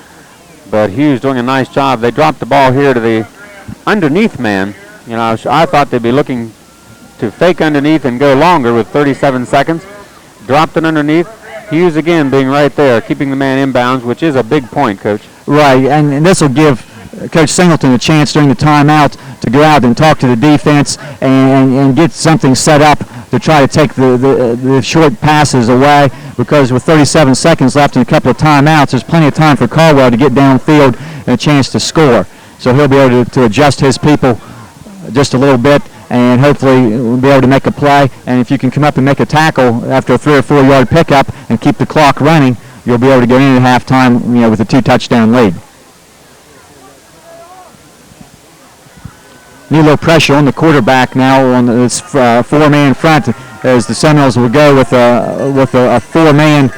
But Hughes doing a nice job. They dropped the ball here to the underneath man. You know, I thought they'd be looking to fake underneath and go longer with 37 seconds. Dropped it underneath. Hughes again being right there, keeping the man in bounds, which is a big point, Coach. Right, and this will give Coach Singleton a chance during the timeout to go out and talk to the defense and get something set up to try to take the short passes away, because with 37 seconds left and a couple of timeouts, there's plenty of time for Caldwell to get downfield and a chance to score. So he'll be able to adjust his people just a little bit and hopefully we'll be able to make a play. And if you can come up and make a tackle after a 3 or 4 yard pickup and keep the clock running, you'll be able to go in at halftime, with a 2-touchdown lead. Need a little pressure on the quarterback now on this 4-man front, as the Seminoles will go with a 4-man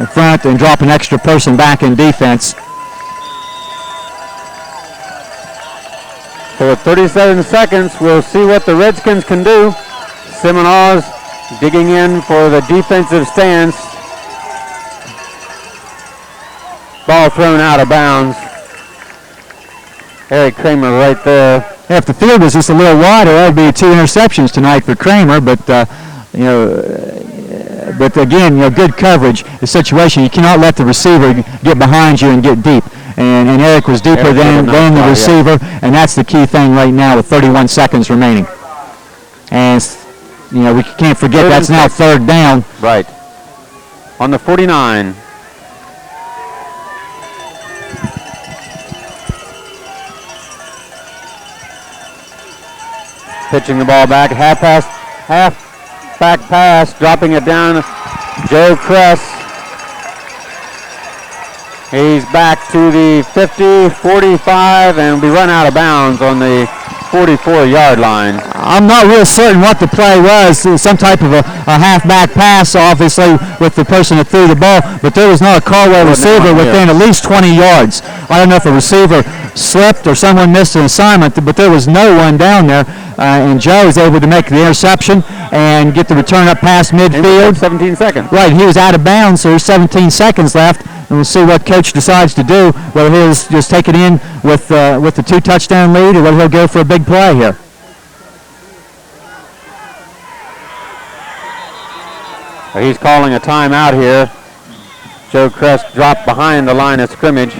front and drop an extra person back in defense. So at 37 seconds, we'll see what the Redskins can do. Seminoles digging in for the defensive stance. Ball thrown out of bounds. Eric Kramer right there. If the field was just a little wider, that would be 2 interceptions tonight for Kramer. But but again, good coverage. The situation, you cannot let the receiver get behind you and get deep. And Eric was deeper than the receiver, and that's the key thing right now with 31 seconds remaining. And we can't forget that's now 3rd down. Right. On the 49. Pitching the ball back, half back pass, dropping it down. Joe Kress. He's back to the 50, 45, and will be run out of bounds on the 44-yard line. I'm not real certain what the play was. Some type of a half-back pass, obviously, with the person that threw the ball, but there was not a Caldwell receiver within at least 20 yards. I don't know if a receiver slipped or someone missed an assignment, but there was no one down there, and Joe was able to make the interception and get the return up past midfield. 17 seconds. Right, he was out of bounds, so there's 17 seconds left. And we'll see what Coach decides to do, whether he'll just take it in with the 2-touchdown lead or whether he'll go for a big play here. He's calling a timeout here. Joe Kress dropped behind the line of scrimmage.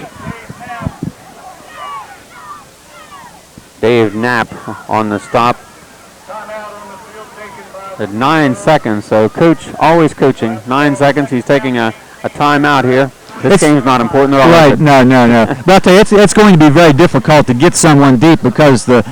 Dave Knapp on the stop. At 9 seconds, so Coach always coaching. 9 seconds, he's taking a timeout here. This game's not important at all. Right, no. But I'll tell you, it's going to be very difficult to get someone deep because the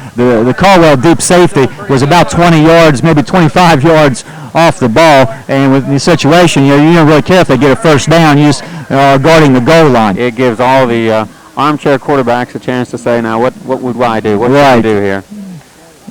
Caldwell deep safety was about 20 yards, maybe 25 yards off the ball. And with the situation, you don't really care if they get a first down. You just guarding the goal line. It gives all the armchair quarterbacks a chance to say, now, what would I do? What should I do here?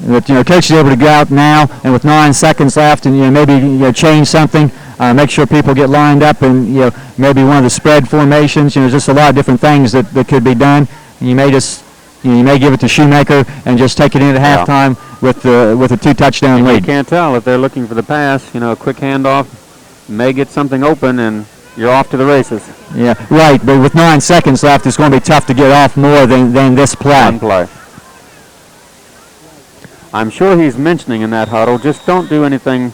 But Coach is able to go out now, and with 9 seconds left, and maybe change something. Make sure people get lined up, and maybe one of the spread formations. There's just a lot of different things that could be done. And you may just you may give it to Shoemaker and just take it in at halftime with a 2-touchdown lead. You can't tell if they're looking for the pass. A quick handoff may get something open, and you're off to the races. Yeah, right. But with 9 seconds left, it's going to be tough to get off more than this play. One play. I'm sure he's mentioning in that huddle, just don't do anything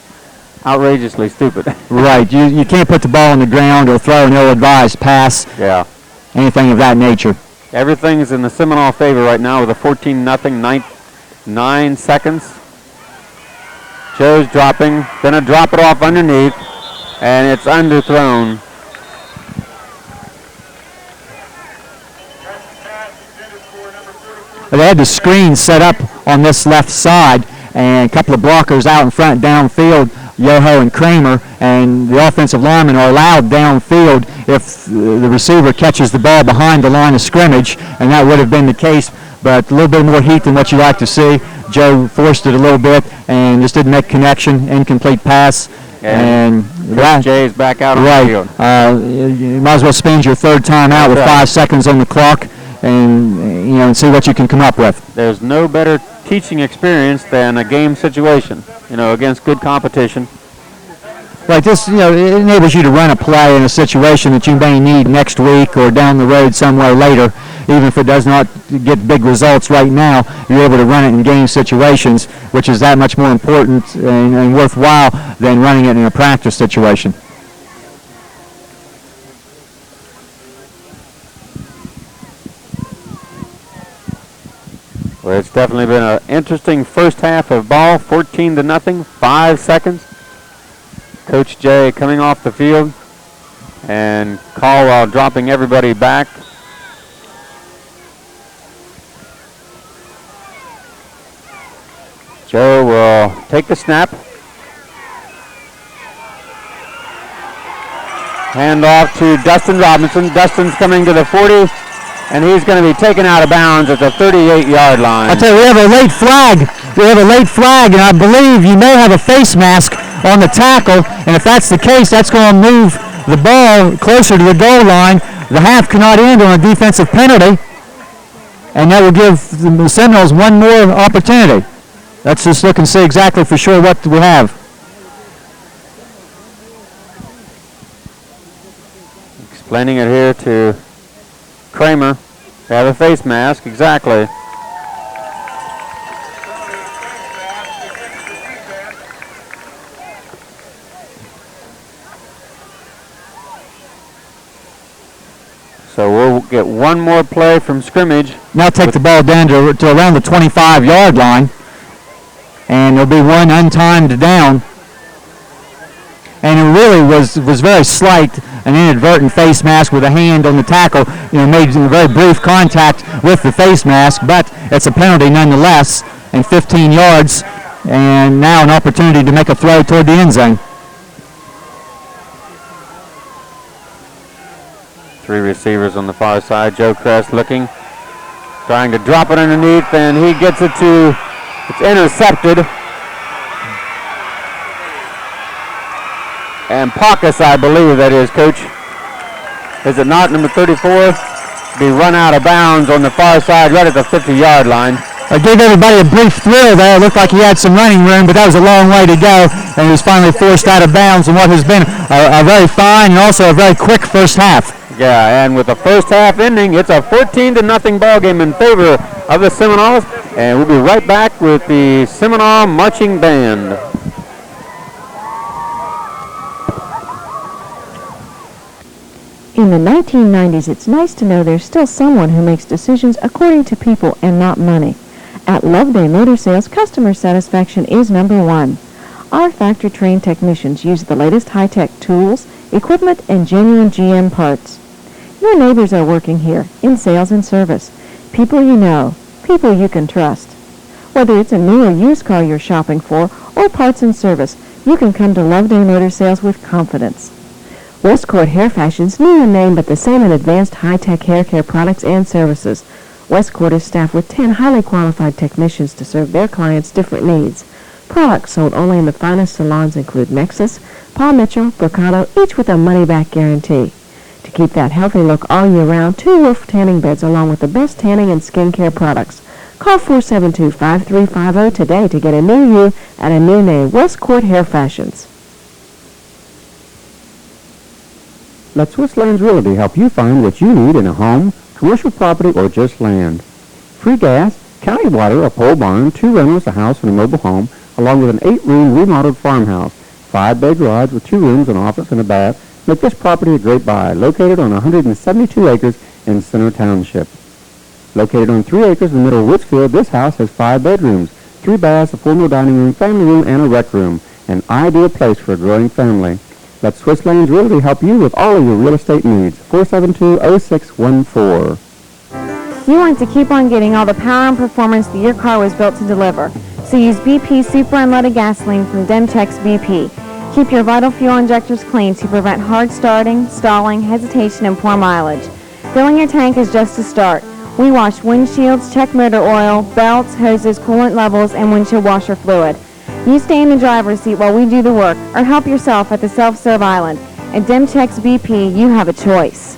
outrageously stupid. Right. You can't put the ball on the ground or throw an ill-advised pass. Yeah. Anything of that nature. Everything's in the Seminole favor right now with a 14-0, 9 seconds. Joe's dropping, gonna drop it off underneath, and it's underthrown. they had the screen set up on this left side, and a couple of blockers out in front downfield, Yoho and Kramer, and the offensive linemen are allowed downfield if the receiver catches the ball behind the line of scrimmage, and that would have been the case, but a little bit more heat than what you like to see. Joe forced it a little bit and just didn't make connection, incomplete pass. And Jay's back out on the field. You might as well spend your third time out with 5 seconds on the clock, and see what you can come up with. There's no better teaching experience than a game situation, against good competition. Like this, it enables you to run a play in a situation that you may need next week or down the road somewhere later. Even if it does not get big results right now, you're able to run it in game situations, which is that much more important and worthwhile than running it in a practice situation. Well, it's definitely been an interesting first half of ball, 14-0, 5 seconds. Coach Jay coming off the field, and Caldwell dropping everybody back. Joe will take the snap. Hand off to Dustin Robinson. Dustin's coming to the 40, and he's going to be taken out of bounds at the 38-yard line. I tell you, we have a late flag. And I believe you may have a face mask on the tackle, and if that's the case, that's going to move the ball closer to the goal line. The half cannot end on a defensive penalty, and that will give the Seminoles one more opportunity. Let's just look and see exactly for sure what we have. Explaining it here to Kramer. They have a face mask, exactly. So we'll get one more play from scrimmage. Now take the ball down to around the 25-yard line. And there'll be one untimed down. And it really was very slight, an inadvertent face mask with a hand on the tackle, made very brief contact with the face mask, but it's a penalty nonetheless, and 15 yards, and now an opportunity to make a throw toward the end zone. 3 receivers on the far side. Joe Crest looking, trying to drop it underneath, and he gets it to, it's intercepted. And Pacus, I believe that is, Coach. Is it not, number 34? Be run out of bounds on the far side, right at the 50-yard line. I gave everybody a brief thrill there. It looked like he had some running room, but that was a long way to go, and he was finally forced out of bounds in what has been a very fine and also a very quick first half. Yeah, and with the first half ending, it's a 14-0 ball game in favor of the Seminoles, and we'll be right back with the Seminole Marching Band. In the 1990s, it's nice to know there's still someone who makes decisions according to people and not money. At Loveday Motor Sales, customer satisfaction is number one. Our factory-trained technicians use the latest high-tech tools, equipment, and genuine GM parts. Your neighbors are working here in sales and service. People you know, people you can trust. Whether it's a new or used car you're shopping for or parts and service, you can come to Loveday Motor Sales with confidence. Westcourt Hair Fashion's new in name but the same in advanced high-tech hair care products and services. Westcourt is staffed with 10 highly qualified technicians to serve their clients' different needs. Products sold only in the finest salons include Nexus, Paul Mitchell, Brocado, each with a money-back guarantee. To keep that healthy look all year round, 2 Wolf tanning beds along with the best tanning and skincare products. Call 472-5350 today to get a new you at a new name, Westcourt Hair Fashions. Let Swiss Lands Realty help you find what you need in a home, commercial property, or just land. Free gas, county water, a pole barn, 2 rentals, a house, and a mobile home, along with an 8-room remodeled farmhouse, 5-bed garage with 2 rooms, an office, and a bath. Make this property a great buy, located on 172 acres in Center Township. Located on 3 acres in the middle of Woodsfield, this house has 5 bedrooms, 3 baths, a formal dining room, family room, and a rec room. An ideal place for a growing family. Let Swiss Lands Realty help you with all of your real estate needs. 472-0614. You want to keep on getting all the power and performance that your car was built to deliver. So use BP Super Unleaded Gasoline from Demchex BP. Keep your vital fuel injectors clean to prevent hard starting, stalling, hesitation, and poor mileage. Filling your tank is just a start. We wash windshields, check motor oil, belts, hoses, coolant levels, and windshield washer fluid. You stay in the driver's seat while we do the work, or help yourself at the self-serve island. At Demchex BP, you have a choice.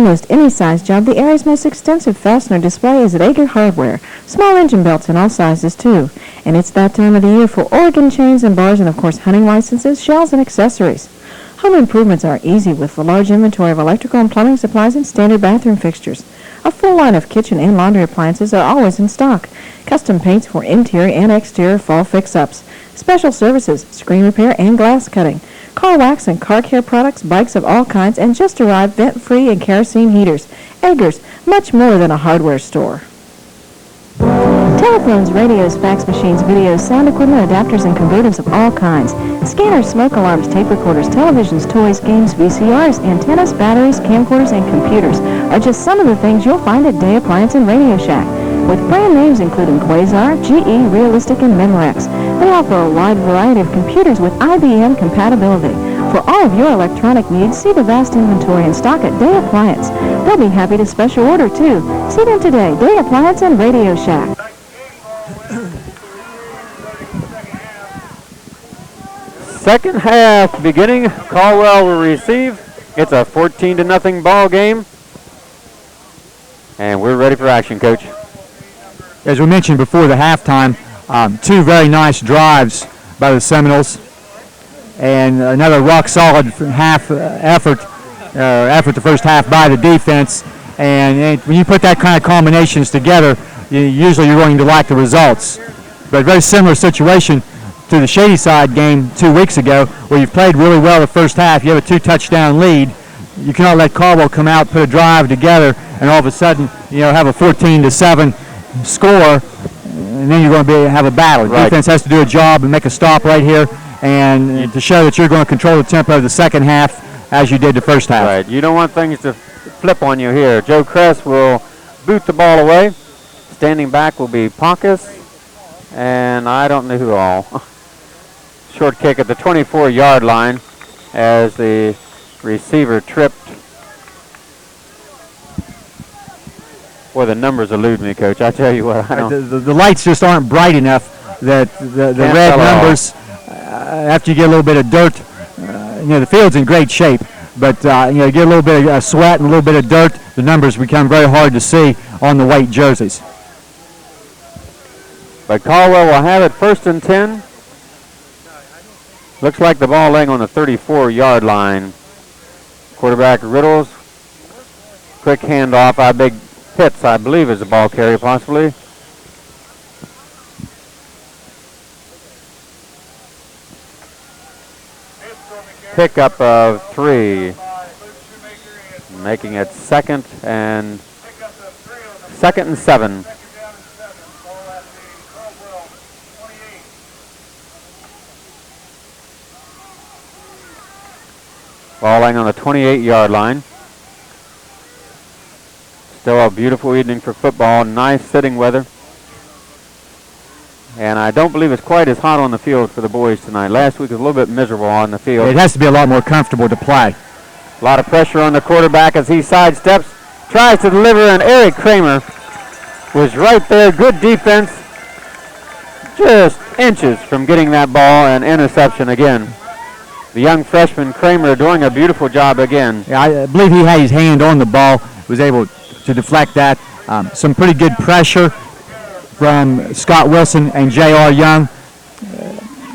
almost any size job, the area's most extensive fastener display is at Ager Hardware. Small engine belts in all sizes, too. And it's that time of the year for Oregon chains and bars and, of course, hunting licenses, shells, and accessories. Home improvements are easy with the large inventory of electrical and plumbing supplies and standard bathroom fixtures. A full line of kitchen and laundry appliances are always in stock. Custom paints for interior and exterior fall fix-ups. Special services, screen repair and glass cutting. Car wax and car care products, bikes of all kinds, and just arrived vent-free and kerosene heaters. Eggers, much more than a hardware store. Telephones, radios, fax machines, videos, sound equipment, adapters, and converters of all kinds. Scanners, smoke alarms, tape recorders, televisions, toys, games, VCRs, antennas, batteries, camcorders, and computers are just some of the things you'll find at Day Appliance and Radio Shack. With brand names including Quasar, GE, Realistic, and Memorex, they offer a wide variety of computers with IBM compatibility. For all of your electronic needs, see the vast inventory in stock at Day Appliance. They'll be happy to special order, too. See them today, Day Appliance and Radio Shack. Second half beginning. Caldwell will receive. It's a 14-0 ball game. And we're ready for action, Coach. As we mentioned before the halftime, two very nice drives by the Seminoles, and another rock-solid effort the first half by the defense. And when you put that kind of combinations together, usually you're going to like the results. But a very similar situation to the Shadyside game 2 weeks ago, where you've played really well the first half. You have a 2-touchdown lead. You cannot let Caldwell come out, put a drive together, and all of a sudden, have a 14-7 score, and then you're going to have a battle. Right. Defense has to do a job and make a stop right here, and to show that you're going to control the tempo of the second half as you did the first half. Right. You don't want things to flip on you here. Joe Kress will boot the ball away. Standing back will be Ponkus, and I don't know who all. Short kick at the 24-yard line as the receiver tripped. Boy, the numbers elude me, Coach. I tell you what, I don't. The lights just aren't bright enough that the red numbers, after you get a little bit of dirt, the field's in great shape, but you get a little bit of sweat and a little bit of dirt, the numbers become very hard to see on the white jerseys. But Caldwell will have it 1st and 10. Looks like the ball laying on the 34-yard line. Quarterback Riddle's quick handoff. Pitts, I believe, is the ball carrier possibly. Pickup of 3. Making it 2nd and 7. Ball laying on the 28-yard line. Still a beautiful evening for football. Nice sitting weather. And I don't believe it's quite as hot on the field for the boys tonight. Last week was a little bit miserable on the field. It has to be a lot more comfortable to play. A lot of pressure on the quarterback as he sidesteps. Tries to deliver, and Eric Kramer was right there. Good defense. Just inches from getting that ball, and interception again. The young freshman Kramer doing a beautiful job again. Yeah, I believe he had his hand on the ball, was able to deflect that. Some pretty good pressure from Scott Wilson and J.R. Young.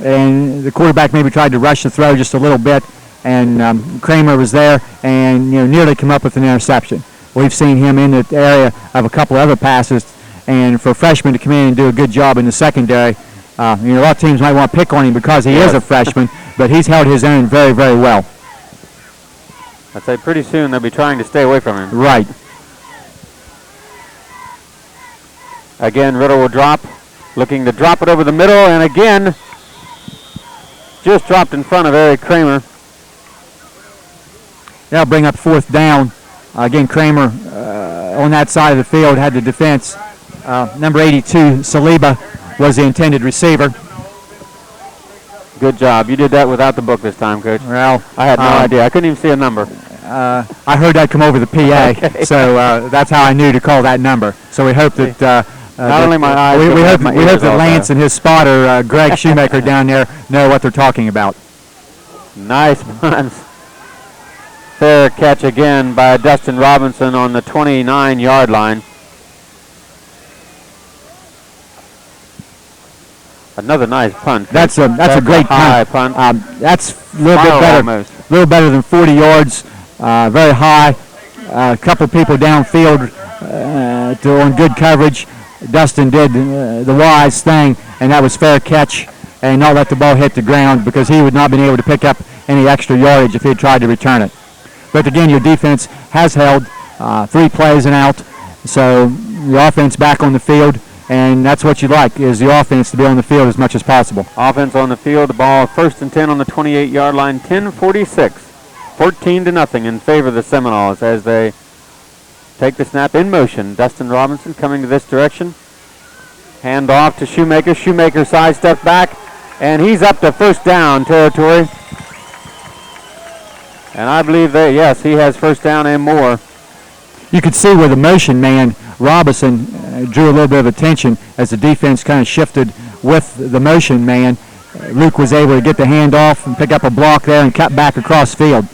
And the quarterback maybe tried to rush the throw just a little bit, and Kramer was there and nearly come up with an interception. We've seen him in the area of a couple other passes, and for a freshman to come in and do a good job in the secondary, a lot of teams might want to pick on him because he is a freshman, but he's held his own very, very well. I'd say pretty soon they'll be trying to stay away from him. Right. Again, Riddle will drop, looking to drop it over the middle, and again, just dropped in front of Eric Kramer. That'll bring up 4th down. Again, Kramer on that side of the field had the defense. Number 82, Saliba, was the intended receiver. Good job. You did that without the book this time, Coach. Well, I had no idea. I couldn't even see a number. I heard that come over the PA, okay. So that's how I knew to call that number. So we hope that not only my eyes, we hope my that ears Lance also. and his spotter, Greg Shoemaker down there, know what they're talking about. Nice punts. fair catch again by Dustin Robinson on the 29-yard line. Another nice punt. That's a great high punt. punt. That's a little bit better. Almost. A little better than 40 yards. Very high. A couple people downfield on good coverage. Dustin did the wise thing, and that was fair catch, and not let the ball hit the ground, because he would not been able to pick up any extra yardage if he had tried to return it. But again, your defense has held 3 plays and out, so the offense back on the field, and that's what you like, is the offense to be on the field as much as possible. Offense on the field, the ball 1st and 10 on the 28-yard line, 10:46. 14-0 in favor of the Seminoles as they take the snap in motion. Dustin Robinson coming to this direction. Hand off to Shoemaker. Shoemaker sidesteps back, and he's up to first down territory. And I believe that, yes, he has first down and more. You could see where the motion man, Robinson, drew a little bit of attention as the defense kind of shifted with the motion man. Luke was able to get the hand off and pick up a block there and cut back across field.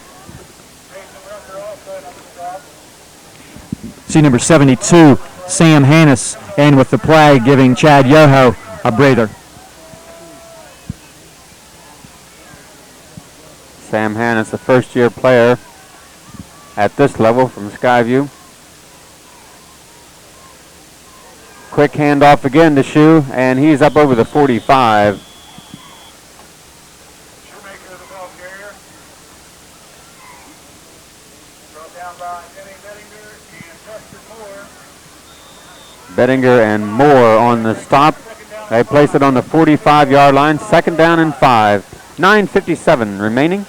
See number 72, Sam Hannis, in with the play, giving Chad Yoho a breather. Sam Hannis, a first-year player at this level from Skyview. Quick handoff again to Shoe, and he's up over the 45. Shoemaker, the ball carrier. Brought down by Bettinger and Moore on the stop. They place it on the 45-yard line. 2nd down and 5. 9:57 remaining.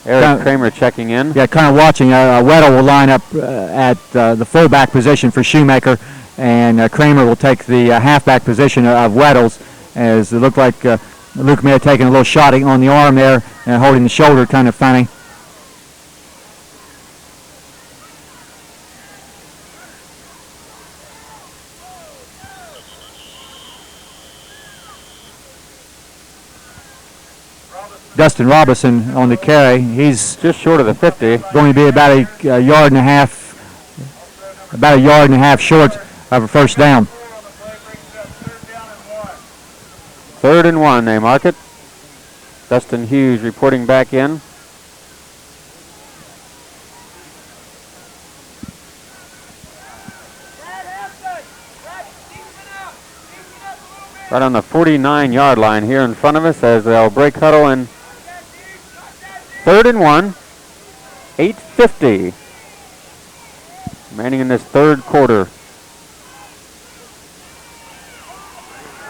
Eric Kramer checking in. Yeah, kind of watching. Weddle will line up at the fullback position for Shoemaker, and Kramer will take the halfback position of Weddle's, as it looked like Luke may have taken a little shot on the arm there, and holding the shoulder, kind of funny. Dustin Robinson on the carry. He's just short of the 50. Going to be about a yard and a half short of a first down. 3rd and 1, they mark it. Dustin Hughes reporting back in. Right on the 49-yard line here in front of us as they'll break huddle, and 3rd and 1, 8:50 remaining in this 3rd quarter.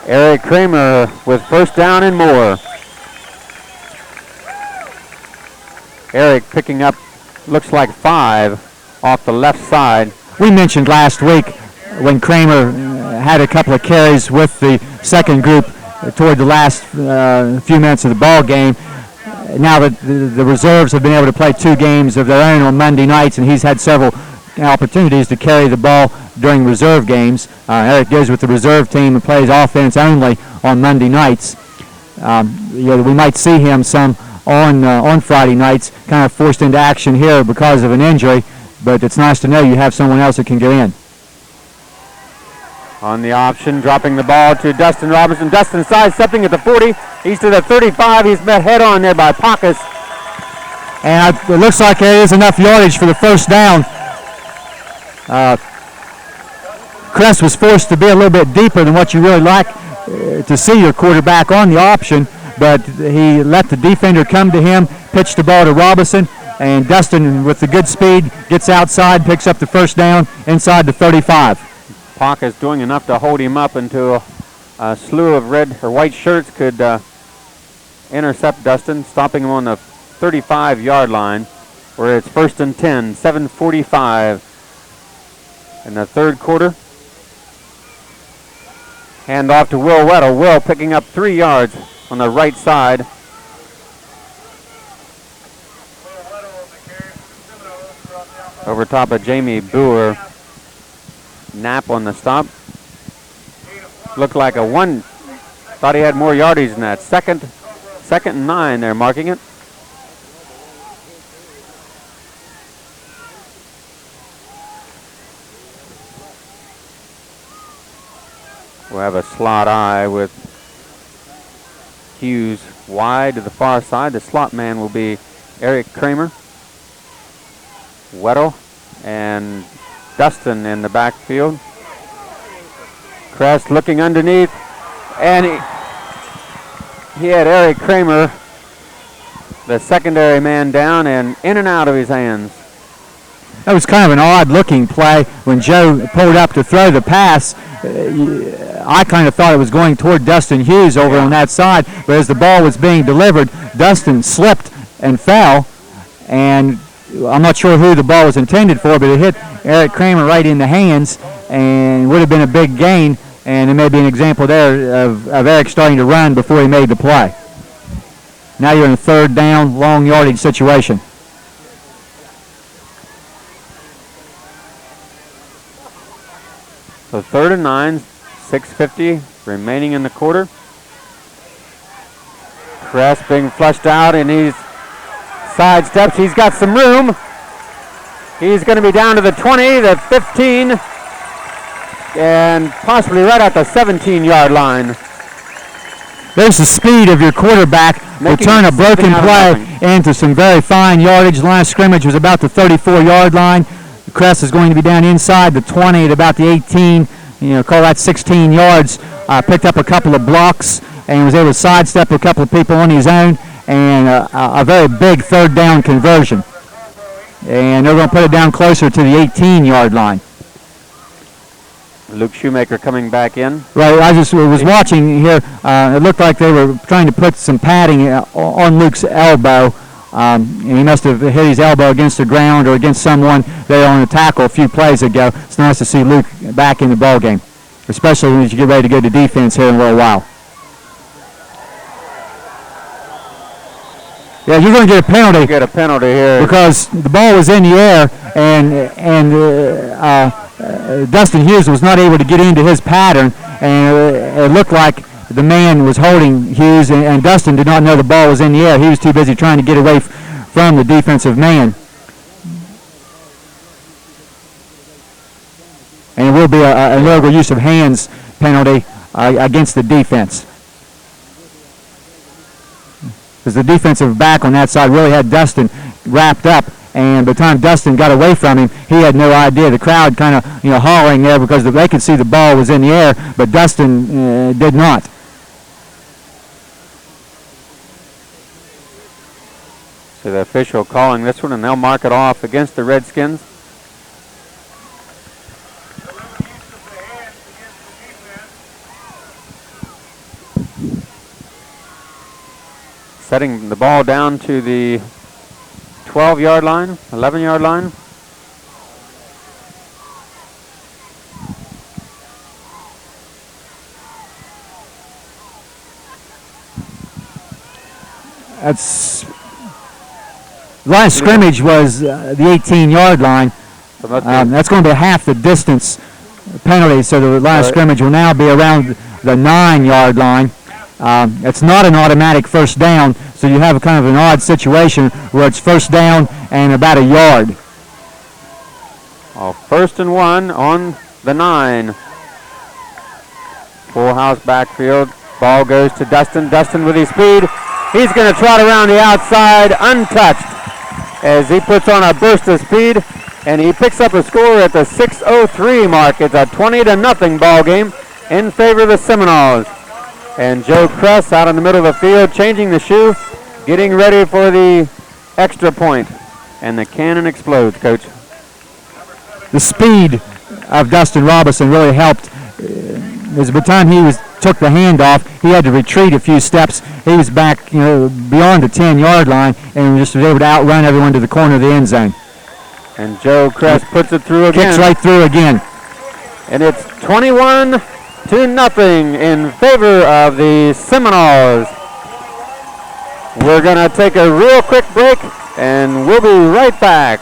Eric Kramer with first down and more. Eric picking up, looks like 5 off the left side. We mentioned last week when Kramer had a couple of carries with the second group toward the last few minutes of the ball game. Now that the reserves have been able to play 2 games of their own on Monday nights, and he's had several opportunities to carry the ball during reserve games. Eric goes with the reserve team and plays offense only on Monday nights. We might see him some on Friday nights, kind of forced into action here because of an injury, but it's nice to know you have someone else that can get in. On the option, dropping the ball to Dustin Robinson. Dustin sidestepping at the 40. He's to the 35. He's met head-on there by Pacas. And it looks like there is enough yardage for the first down. Crest was forced to be a little bit deeper than what you really like to see your quarterback on the option, but he let the defender come to him, pitched the ball to Robinson, and Dustin, with the good speed, gets outside, picks up the first down inside the 35. Pacas doing enough to hold him up until a slew of red or white shirts could intercept Dustin, stopping him on the 35-yard line, where it's 1st and 10, 7:45 in the 3rd quarter. Hand off to Will Weddle. Will picking up 3 yards on the right side. Over top of Jamie Boer. Knapp on the stop. Looked like a 1. Thought he had more yardage than that. Second and 9, they're marking it. We'll have a slot I with Hughes wide to the far side. The slot man will be Eric Kramer. Weddle and Dustin in the backfield. Kress looking underneath, and he had Eric Kramer, the secondary man, down and in and out of his hands. That was kind of an odd-looking play when Joe pulled up to throw the pass. I kind of thought it was going toward Dustin Hughes over on that side, but as the ball was being delivered, Dustin slipped and fell, and I'm not sure who the ball was intended for, but it hit Eric Kramer right in the hands and would have been a big gain, and it may be an example there of Eric starting to run before he made the play. Now you're in a third down, long yardage situation. So 3rd and 9, 6:50 remaining in the quarter. Kress being flushed out, and he's sidesteps. He's got some room. He's going to be down to the 20, the 15, and possibly right at the 17-yard line. There's the speed of your quarterback to turn a broken play into some very fine yardage. The last scrimmage was about the 34-yard line. Kress is going to be down inside the 20 at about the 18, call that 16 yards. Picked up a couple of blocks and was able to sidestep a couple of people on his own, and a very big third down conversion. And they're going to put it down closer to the 18-yard line. Luke Shoemaker coming back in. Right, I just was watching here. It looked like they were trying to put some padding on Luke's elbow. And he must have hit his elbow against the ground or against someone there on the tackle a few plays ago. It's nice to see Luke back in the ball game, especially when you get ready to go to defense here in a little while. Yeah, you're going to get a penalty. Get a penalty here because the ball was in the air, and Dustin Hughes was not able to get into his pattern, and it looked like the man was holding Hughes, and Dustin did not know the ball was in the air. He was too busy trying to get away from the defensive man. And it will be an illegal use of hands penalty against the defense. Because the defensive back on that side really had Dustin wrapped up, and by the time Dustin got away from him, he had no idea. The crowd kind of hollering there because they could see the ball was in the air, but Dustin did not. So the official calling this one, and they'll mark it off against the Redskins. Setting the ball down to the 12-yard line, 11-yard line. That's last scrimmage was the 18-yard line. That's going to be half the distance penalty, so the last scrimmage will now be around the 9-yard line. It's not an automatic first down, so you have kind of an odd situation where it's first down and about a yard. 1st and 1 on the 9. Full house backfield. Ball goes to Dustin. Dustin with his speed. He's going to trot around the outside untouched as he puts on a burst of speed, and he picks up a score at the 6:03 mark. It's a 20-0 ball game in favor of the Seminoles. And Joe Kress out in the middle of the field, changing the shoe, getting ready for the extra point. And the cannon explodes, Coach. The speed of Dustin Robinson really helped. As by the time he took the handoff, he had to retreat a few steps. He was back, beyond the 10-yard line, and just was able to outrun everyone to the corner of the end zone. And Joe Kress puts it through again. Kicks right through again. And it's 21-0 in favor of the Seminoles. We're going to take a real quick break, and we'll be right back.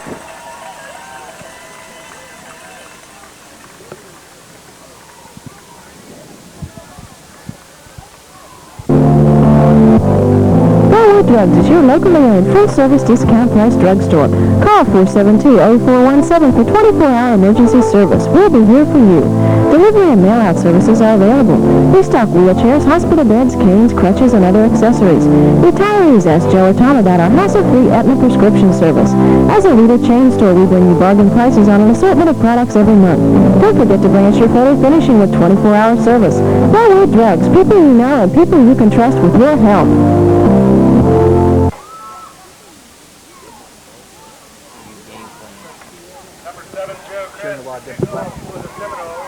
Drugs is your locally owned full-service discount price drugstore. Call 472-0417 for 24-hour emergency service. We'll be here for you. Delivery and mail-out services are available. We stock wheelchairs, hospital beds, canes, crutches, and other accessories. Retirees ask Joe or Tom about our hassle-free Aetna prescription service. As a leader chain store, we bring you bargain prices on an assortment of products every month. Don't forget to bring us your photo finishing with 24-hour service. Railroad Drugs, people you know and people you can trust with your health. Number 7, Joe Crest, kicks off for the Seminoles.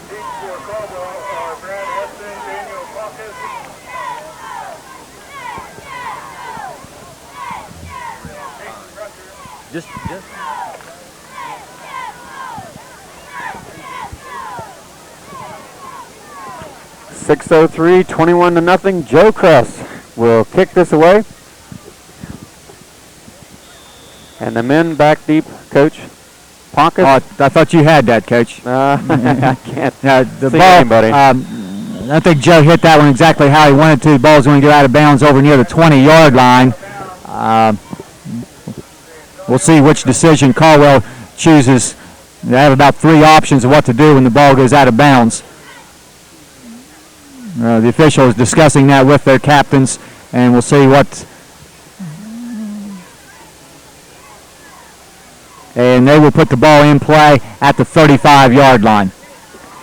Teams for Caldwell are Brad Hessen, Daniel Paucus. Just. 6:03, 21-0. Joe Crest will kick this away. And the men back deep, Coach. Pocket. I thought you had that, Coach. I can't The see ball, anybody. I think Joe hit that one exactly how he wanted to. The ball's going to go out of bounds over near the 20-yard line. We'll see which decision Caldwell chooses. They have about 3 options of what to do when the ball goes out of bounds. The official is discussing that with their captains, and we'll see what. And they will put the ball in play at the 35-yard line.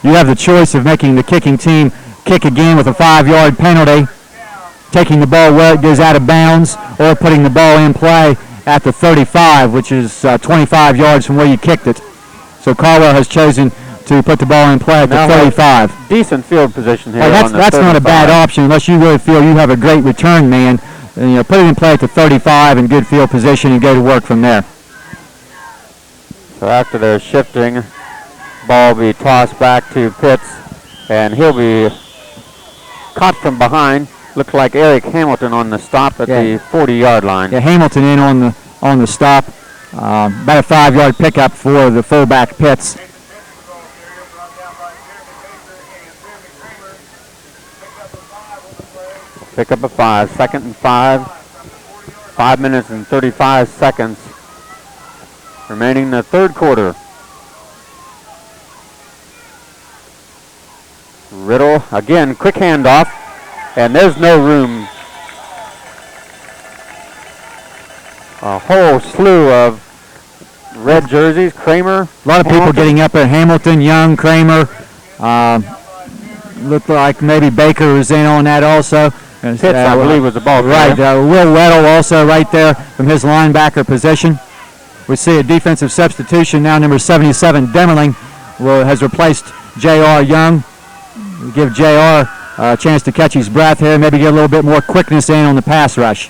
You have the choice of making the kicking team kick again with a 5-yard penalty, taking the ball where it goes out of bounds, or putting the ball in play at the 35, which is 25 yards from where you kicked it. So Caldwell has chosen to put the ball in play at the 35. Decent field position here. That's not a bad option unless you really feel you have a great return man. And, put it in play at the 35 in good field position and go to work from there. So after they're shifting, ball will be tossed back to Pitts, and he'll be caught from behind. Looks like Eric Hamilton on the stop at the 40-yard line. Yeah, Hamilton in on the stop. About a 5-yard pickup for the fullback Pitts. Pick up a 5, 2nd and 5. 5 minutes and 35 seconds remaining in the third quarter. Riddle, again, quick handoff, and there's no room. A whole slew of red jerseys. Kramer. A lot of people getting up there. Hamilton, Young, Kramer. Looked like maybe Baker was in on that also. Pitts, I believe, was the ball player. Right, Will Riddle also right there from his linebacker position. We see a defensive substitution now. Number 77, Demerling, has replaced J.R. Young. We give J.R. a chance to catch his breath here, maybe get a little bit more quickness in on the pass rush.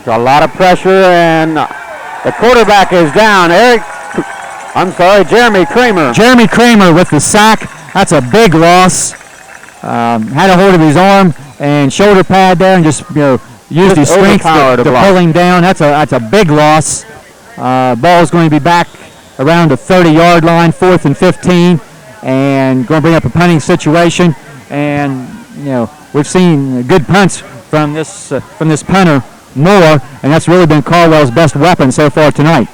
A lot of pressure, and the quarterback is down. Jeremy Kramer. Jeremy Kramer with the sack. That's a big loss. Had a hold of his arm and shoulder pad there and just used his strength to pull him down. That's a big loss. Ball is going to be back around the 30-yard line, 4th and 15, and going to bring up a punting situation. And we've seen good punts from this punter, Moore, and that's really been Caldwell's best weapon so far tonight.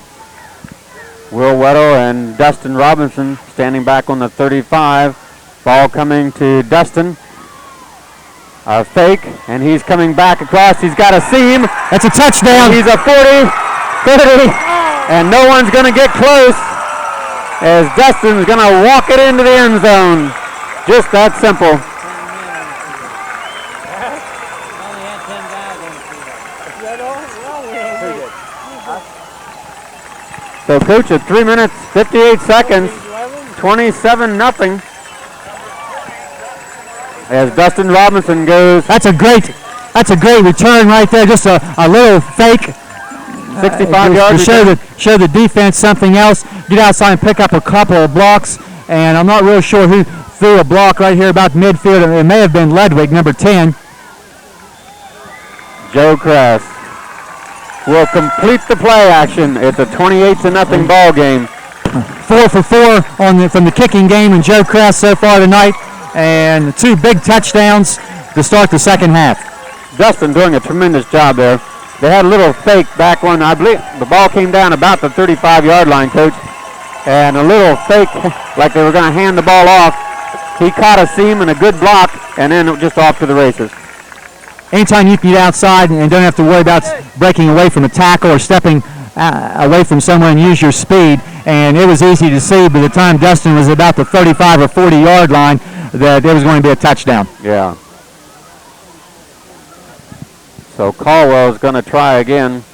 Will Weddle and Dustin Robinson standing back on the 35. Ball coming to Dustin. A fake, and he's coming back across. He's got a seam. That's a touchdown. He's a 40, 30, and no one's going to get close as Dustin's going to walk it into the end zone. Just that simple. So, Coach, at 3 minutes, 58 seconds, 27-0. As Dustin Robinson goes. That's a great return right there. Just a little fake. 65 yards. To show the defense something else. Get outside and pick up a couple of blocks. And I'm not real sure who threw a block right here about midfield. It may have been Ledwig, number 10. Joe Crest will complete the play action. It's a 28-0 ball game. 4 for 4 from the kicking game, and Joe Crest so far tonight. And 2 big touchdowns to start the second half. Dustin doing a tremendous job there. They had a little fake back one. I believe the ball came down about the 35-yard line, Coach, and a little fake like they were going to hand the ball off. He caught a seam and a good block, and then just off to the races. Anytime you can get outside and don't have to worry about breaking away from a tackle or stepping away from someone and use your speed, and it was easy to see by the time Dustin was about the 35 or 40-yard line that there was going to be a touchdown. Yeah. So Caldwell is going to try again.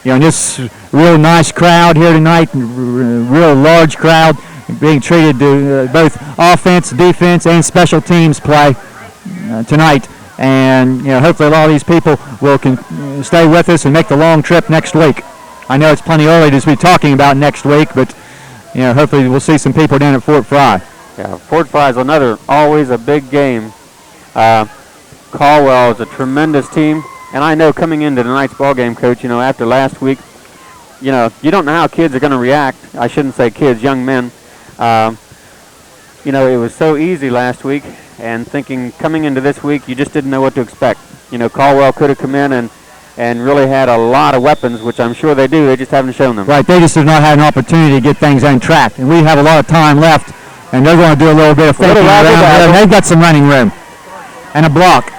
You know, this real nice crowd here tonight, real large crowd, being treated to both offense, defense, and special teams play tonight. And you know, hopefully a lot of these people will stay with us and make the long trip next week. I know it's plenty early to be talking about next week, but you know, hopefully we'll see some people down at Fort Fry. Yeah, Fort Fry is always a big game. Caldwell is a tremendous team. And I know coming into tonight's ball game, Coach, you know, after last week, you know, you don't know how kids are going to react. I shouldn't say kids, young men. You know, it was so easy last week, and thinking coming into this week, you just didn't know what to expect. You know, Caldwell could have come in and really had a lot of weapons, which I'm sure they do. They just haven't shown them. Right, they just have not had an opportunity to get things untracked. And we have a lot of time left, and they're going to do a little bit of faking around there. And they've got some running room and a block.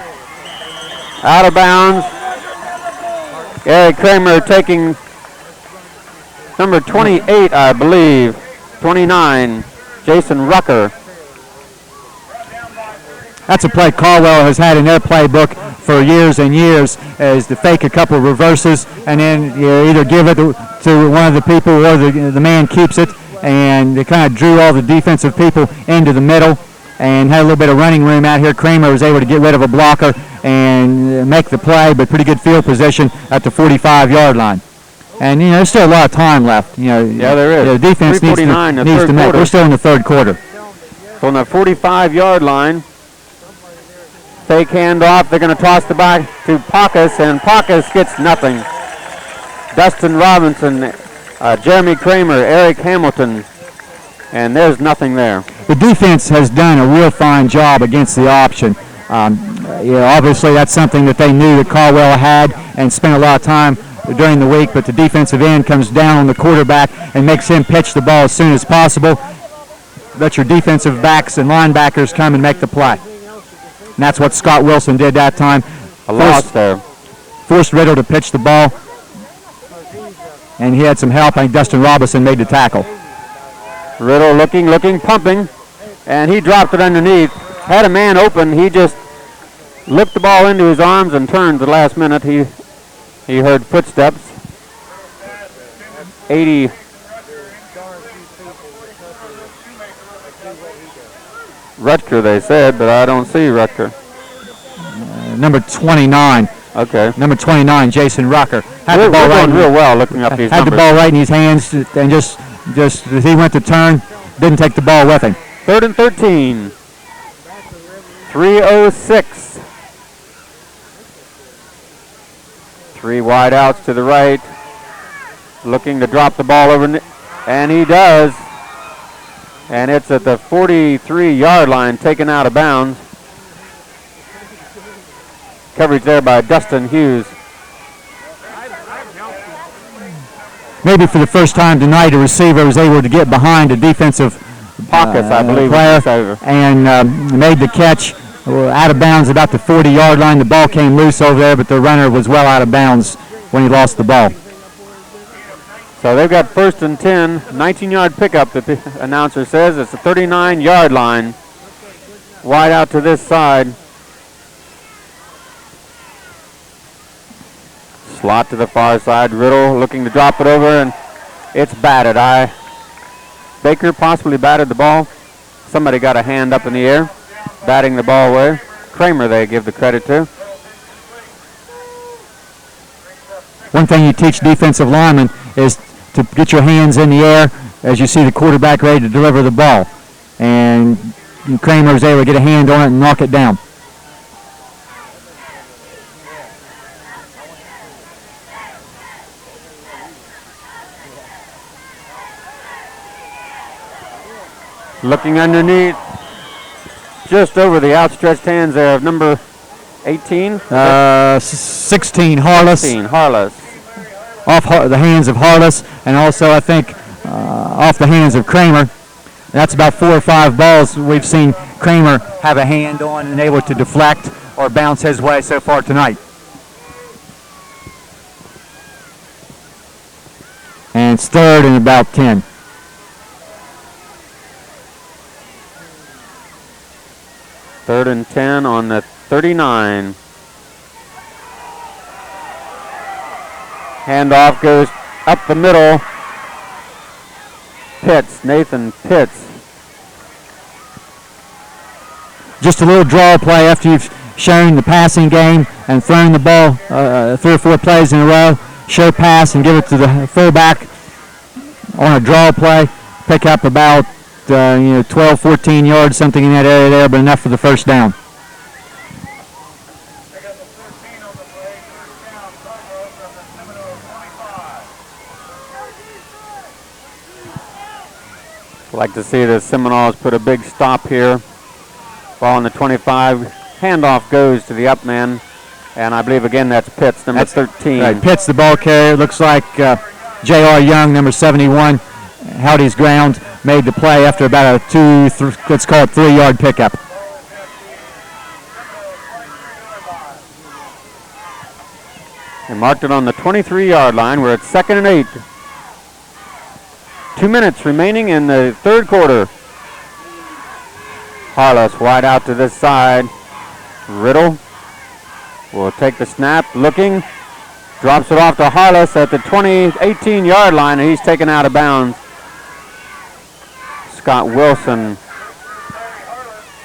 Out of bounds. Eric Kramer taking number 28, I believe. 29, Jason Rucker. That's a play Caldwell has had in their playbook for years and years, is to fake a couple of reverses and then you either give it to one of the people or the man keeps it, and they kind of drew all the defensive people into the middle and had a little bit of running room out here. Kramer was able to get rid of a blocker and make the play, but pretty good field position at the 45-yard line. And, you know, there's still a lot of time left. You know, yeah, there is. The defense needs to make. We're still in the third quarter. So on the 45-yard line, fake handoff. They're going to toss the back to Pacus, and Pacus gets nothing. Dustin Robinson, Jeremy Kramer, Eric Hamilton, and there's nothing there. The defense has done a real fine job against the option. You know, obviously that's something that they knew that Caldwell had and spent a lot of time during the week, but the defensive end comes down on the quarterback and makes him pitch the ball as soon as possible. Let your defensive backs and linebackers come and make the play. And that's what Scott Wilson did that time. A loss there. Forced Riddle to pitch the ball, and he had some help. I think Dustin Robinson made the tackle. Riddle looking, pumping, and he dropped it underneath. Had a man open. He just lipped the ball into his arms and turned the last minute. He heard footsteps. 80. Rutger, they said, but I don't see Rutger. Number 29. Okay. Number 29, Jason Rucker. Had the ball right real well looking up these had numbers. The ball right in his hands, and just as he went to turn, didn't take the ball with him. 3rd and 13. 3:06. 3 wide outs to the right. Looking to drop the ball over, and he does. And it's at the 43-yard line, taken out of bounds. Coverage there by Dustin Hughes. Maybe for the first time tonight, a receiver was able to get behind a defensive Pacus, I believe, player and made the catch out of bounds about the 40-yard line. The ball came loose over there, but the runner was well out of bounds when he lost the ball. So they've got 1st and 10, 19-yard pickup, the announcer says. It's the 39-yard line. Wide out to this side. Slot to the far side. Riddle looking to drop it over, and it's batted. Baker possibly batted the ball. Somebody got a hand up in the air, batting the ball away. Kramer, they give the credit to. One thing you teach defensive linemen is to get your hands in the air as you see the quarterback ready to deliver the ball. And Kramer was able to get a hand on it and knock it down. Looking underneath, just over the outstretched hands there of number 18? 16, Harless. 16, Harless. Off the hands of Harless, and also I think off the hands of Kramer. That's about 4 or 5 balls we've seen Kramer have a hand on and able to deflect or bounce his way so far tonight. And it's third and about 10. Third and 10 on the 39. Handoff goes up the middle. Pitts, Nathan Pitts. Just a little draw play after you've shown the passing game and thrown the ball 3 or 4 plays in a row. Show pass and give it to the fullback on a draw play. Pick up about 12, 14 yards, something in that area there, but enough for the first down. Like to see the Seminoles put a big stop here. Ball on the 25. Handoff goes to the up man. And I believe, again, that's Pitts, number 13. Right, Pitts, the ball carrier. Looks like J.R. Young, number 71, held his ground, made the play after about a 3-yard pickup. They marked it on the 23-yard line. We're at 2nd and 8. 2 minutes remaining in the third quarter. Harless wide out to this side. Riddle will take the snap, looking, drops it off to Harless at the 18-yard line, and he's taken out of bounds. Scott Wilson.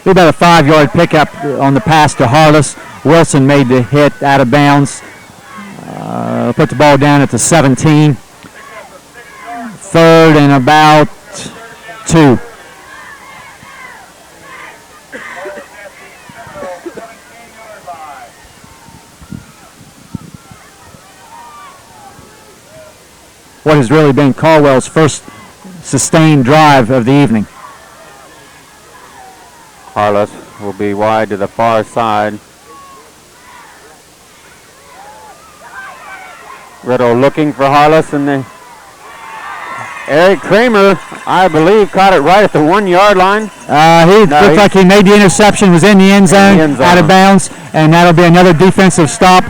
About a 5-yard pickup on the pass to Harless. Wilson made the hit out of bounds. Put the ball down at the 17. Third and about 2. What has really been Caldwell's first sustained drive of the evening. Harless will be wide to the far side. Riddle looking for Harless, and Eric Kramer, I believe, caught it right at the 1-yard line. Looked like he made the interception, was in the end zone, out of bounds, and that'll be another defensive stop.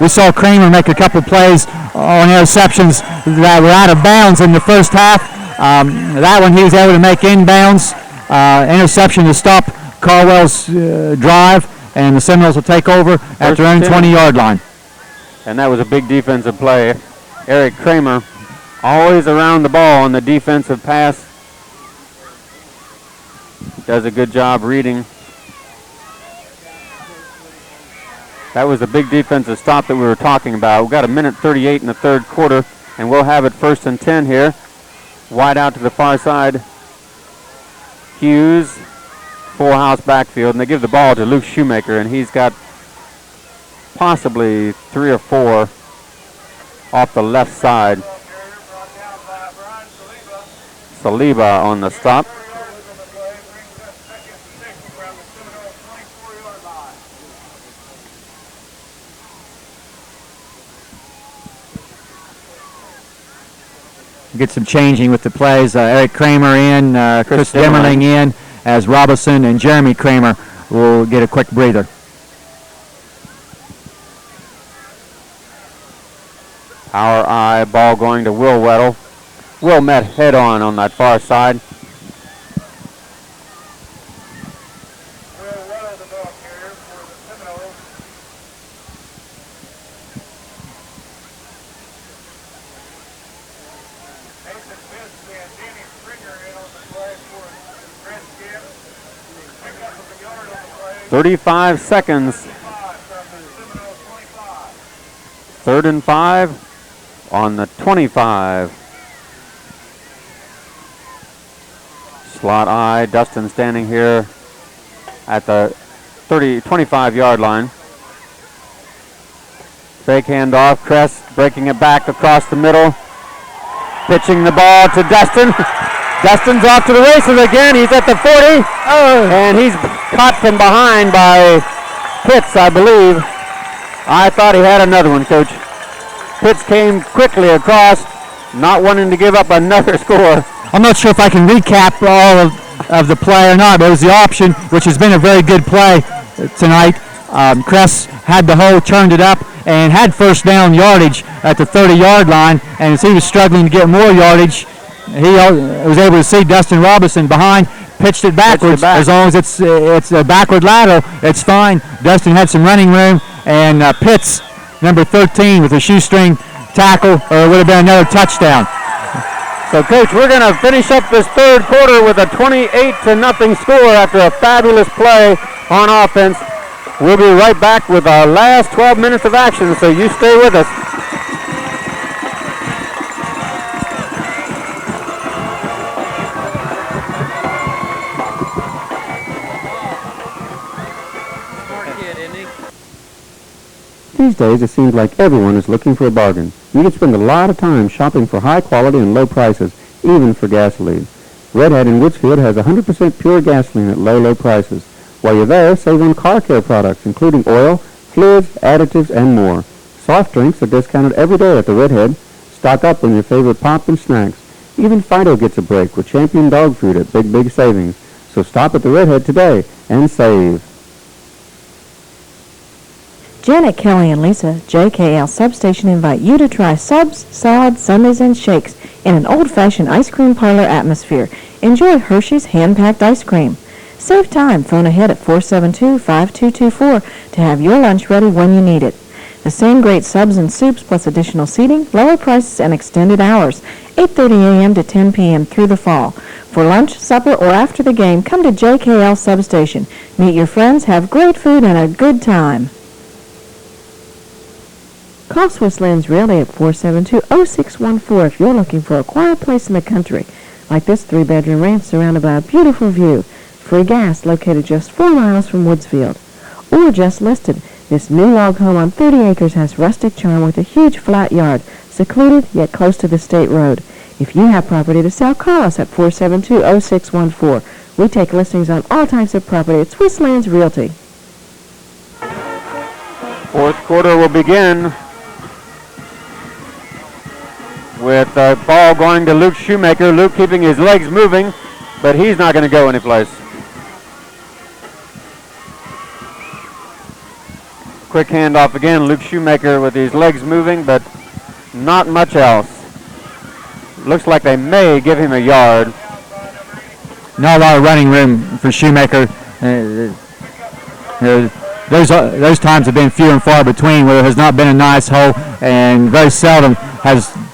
We saw Kramer make a couple plays on interceptions that were out of bounds in the first half. That one he was able to make inbounds. Interception to stop Caldwell's drive, and the Seminoles will take over at their own 20-yard line. And that was a big defensive play. Eric Kramer always around the ball on the defensive pass. Does a good job reading. That was the big defensive stop that we were talking about. We've got 1:38 in the third quarter, and we'll have it 1st and 10 here. Wide out to the far side. Hughes, full house backfield, and they give the ball to Luke Shoemaker, and he's got possibly 3 or 4 off the left side. Saliba on the stop. Get some changing with the plays. Eric Kramer in, Chris Demmerling in, as Robinson and Jeremy Kramer will get a quick breather. Power eye, ball going to Will Weddle. Will met head on that far side. .35 seconds. 3rd and 5 on the 25. Slot eye, Dustin standing here at the 25-yard line. Fake handoff, Crest breaking it back across the middle. Pitching the ball to Dustin. Dustin's off to the races again. He's at the 40. And he's caught from behind by Pitts, I believe. I thought he had another one, Coach. Pitts came quickly across, not wanting to give up another score. I'm not sure if I can recap all of the play or not, but it was the option, which has been a very good play tonight. Kress had the hole, turned it up, and had first down yardage at the 30-yard line. And as he was struggling to get more yardage, he was able to see Dustin Robinson behind, pitched it backwards. As long as it's a backward lateral, it's fine. Dustin had some running room, and Pitts, number 13, with a shoestring tackle, or it would have been another touchdown. So, Coach, we're going to finish up this third quarter with a 28-0 score after a fabulous play on offense. We'll be right back with our last 12 minutes of action, so you stay with us. These days, it seems like everyone is looking for a bargain. You can spend a lot of time shopping for high quality and low prices, even for gasoline. Redhead in Woodsfield has 100% pure gasoline at low prices. While you're there, save on car care products, including oil, fluids, additives, and more. Soft drinks are discounted every day at the Redhead. Stock up on your favorite pop and snacks. Even Fido gets a break with Champion dog food at big savings. So stop at the Redhead today and save. Janet, Kelly, and Lisa, JKL Substation invite you to try subs, salads, sundaes, and shakes in an old-fashioned ice cream parlor atmosphere. Enjoy Hershey's hand-packed ice cream. Save time. Phone ahead at 472-5224 to have your lunch ready when you need it. The same great subs and soups plus additional seating, lower prices, and extended hours. 8:30 a.m. to 10 p.m. through the fall. For lunch, supper, or after the game, come to JKL Substation. Meet your friends, have great food, and a good time. Call Swiss Lands Realty at 472-0614 if you're looking for a quiet place in the country, like this 3-bedroom ranch surrounded by a beautiful view. Free gas located just 4 miles from Woodsfield. Or just listed, this new log home on 30 acres has rustic charm with a huge flat yard, secluded yet close to the state road. If you have property to sell, call us at 472-0614. We take listings on all types of property at Swiss Lands Realty. Fourth quarter will begin with the ball going to Luke Shoemaker. Luke keeping his legs moving, but he's not going to go anyplace. Quick handoff again. Luke Shoemaker with his legs moving, but not much else. Looks like they may give him a yard. Not a lot of running room for Shoemaker. Those times have been few and far between where there has not been a nice hole, and very seldom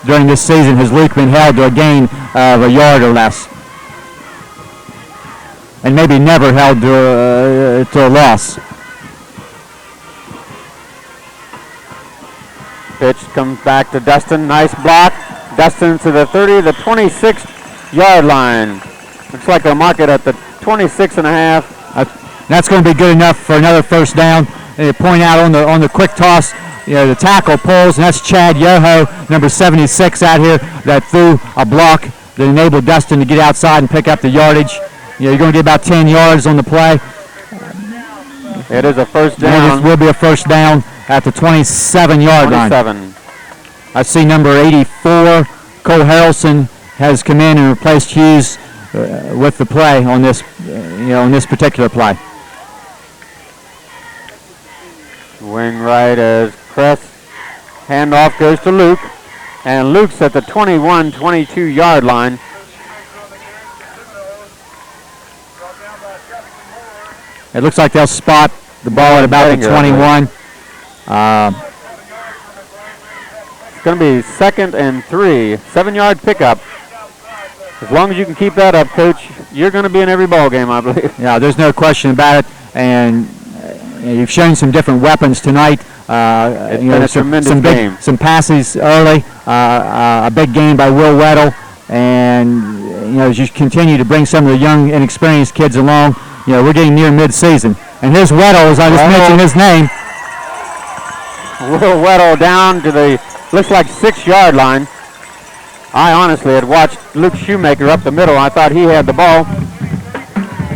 during this season has Luke been held to a gain of a yard or less, and maybe never held to a loss. Pitch comes back to Dustin. Nice block. Dustin to the 30, the 26-yard line. Looks like they'll mark it at the 26.5. That's going to be good enough for another first down. They point out on the quick toss, the tackle pulls, and that's Chad Yoho, number 76 out here, that threw a block that enabled Dustin to get outside and pick up the yardage. You're going to get about 10 yards on the play. It is a first down. It will be a first down at the 27-yard line. I see number 84, Cole Harrelson, has come in and replaced Hughes with the play on this, on this particular play. Wing right as Kress. Handoff goes to Luke, and Luke's at the 21-22-yard line. It looks like they'll spot the ball at about the 21. It's going to be 2nd and 3, 7-yard pickup. As long as you can keep that up, Coach, you're going to be in every ball game, I believe. Yeah, there's no question about it. And you've shown some different weapons tonight. It's been a tremendous game. Some passes early, a big game by Will Weddle, and as you continue to bring some of the young, inexperienced kids along, we're getting near mid-season. And here's Weddle, as I just mentioned his name. Will Weddle down to the, looks like 6-yard line. I honestly had watched Luke Shoemaker up the middle. I thought he had the ball.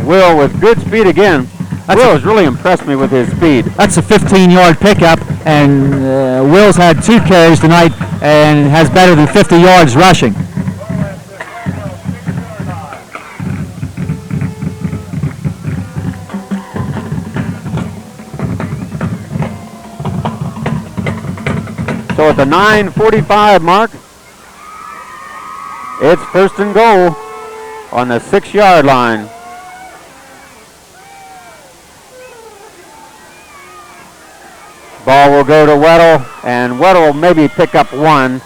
Will with good speed again. Will has really impressed me with his speed. That's a 15-yard pickup, and Will's had 2 carries tonight and has better than 50 yards rushing. So at the 9:45 mark, it's 1st and goal on the 6-yard line. Ball will go to Weddle, and Weddle will maybe pick up 1.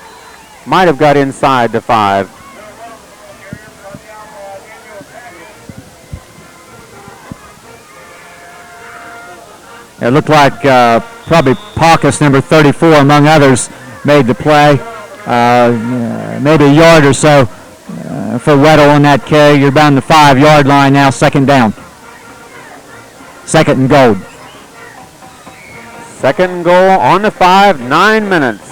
Might have got inside the 5. It looked like probably Paucus, number 34, among others, made the play. Maybe a yard or so for Weddle on that carry. You're down the 5-yard line now, 2nd down. 2nd and goal. 2nd and goal on the 5, 9 minutes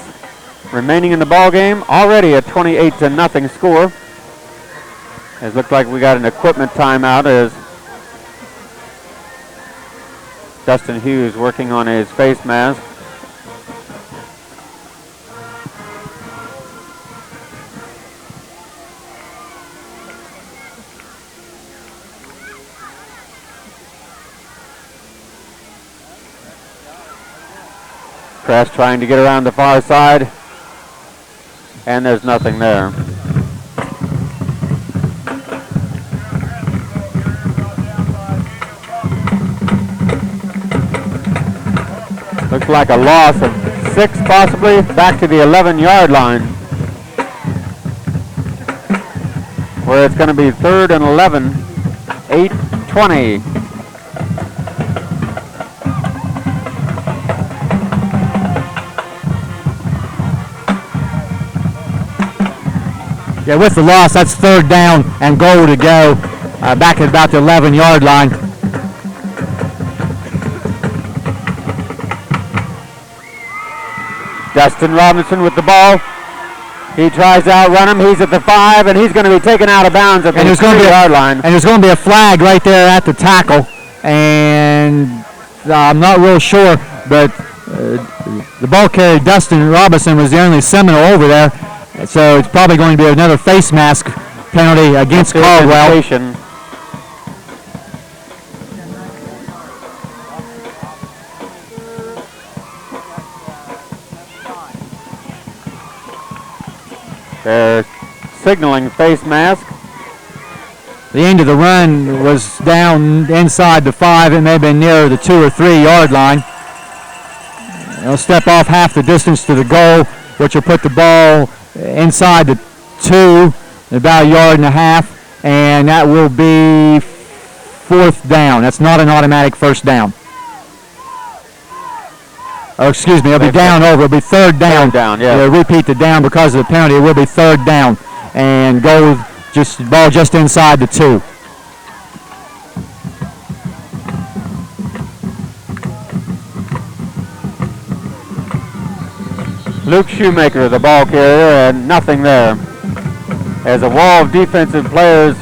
remaining in the ball game. Already a 28-0 score. It looked like we got an equipment timeout as Dustin Hughes working on his face mask. Press trying to get around the far side, and there's nothing there. Looks like a loss of 6 possibly, back to the 11-yard line, where it's going to be 3rd and 11, 8:20. Yeah, with the loss, that's 3rd down and goal to go back at about the 11-yard line. Dustin Robinson with the ball. He tries to outrun him. He's at the 5, and he's going to be taken out of bounds at the 3-yard line. And there's going to be a flag right there at the tackle. And I'm not real sure, but the ball carrier, Dustin Robinson, was the only Seminole over there. So it's probably going to be another face mask penalty against Caldwell. They're signaling face mask. The end of the run was down inside the 5. It may have been near the 2 or 3-yard line. They'll step off half the distance to the goal, which will put the ball inside the 2, about 1.5 yards, and that will be 4th down. That's not an automatic 1st down. Oh, excuse me, it'll be down over. It'll be 3rd down. 3rd down, yeah. They'll repeat the down because of the penalty. It will be 3rd down, and ball just inside the 2. Luke Shoemaker, the ball carrier, and nothing there. As a wall of defensive players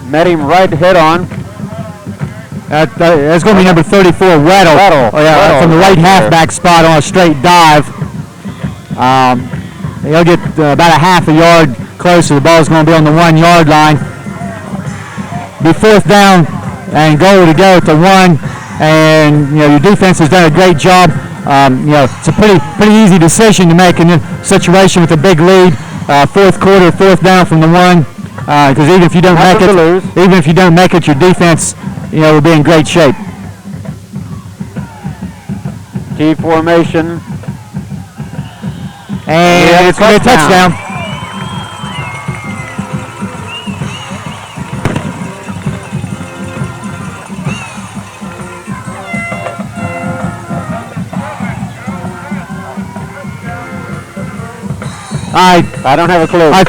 met him right head on. That's going to be number 34, Riddle. Oh, yeah, Riddle from the right halfback spot on a straight dive. He'll get about a 1/2 yard closer. The ball's going to be on the 1-yard line. Be 4th down and goal to go at the 1. And your defense has done a great job. It's a pretty easy decision to make in a situation with a big lead. 4th quarter, 4th down from the 1. Because even if you don't make it, your defense, will be in great shape. T formation. And it's going to be a touchdown. I don't have a clue. I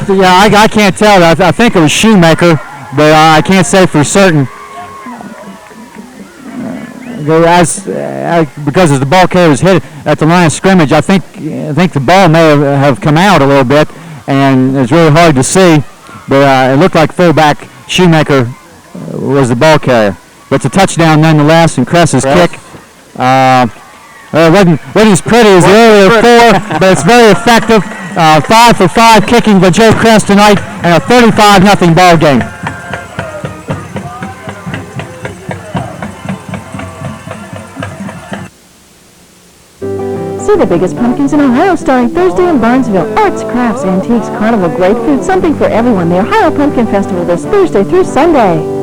can't tell. I think it was Shoemaker, but I can't say for certain. Because as the ball carrier was hit at the line of scrimmage, I think the ball may have come out a little bit, and it's really hard to see, but it looked like fullback Shoemaker was the ball carrier. But it's a touchdown nonetheless, and Cress's kick wasn't as pretty as the earlier four, but it's very effective. 5 for 5 kicking by Joe Cress tonight, and a 35-0 ball game. See the biggest pumpkins in Ohio starting Thursday in Barnesville. Arts, crafts, antiques, carnival, great food, something for everyone. The Ohio Pumpkin Festival this Thursday through Sunday.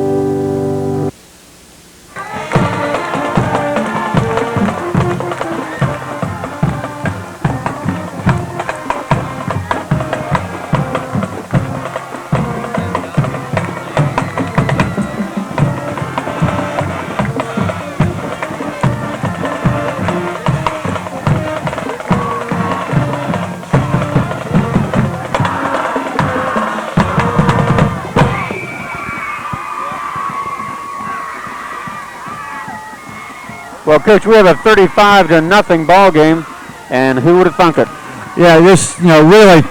Well, Coach, we have a 35-0 ball game, and who would have thunk it? Yeah, this, really,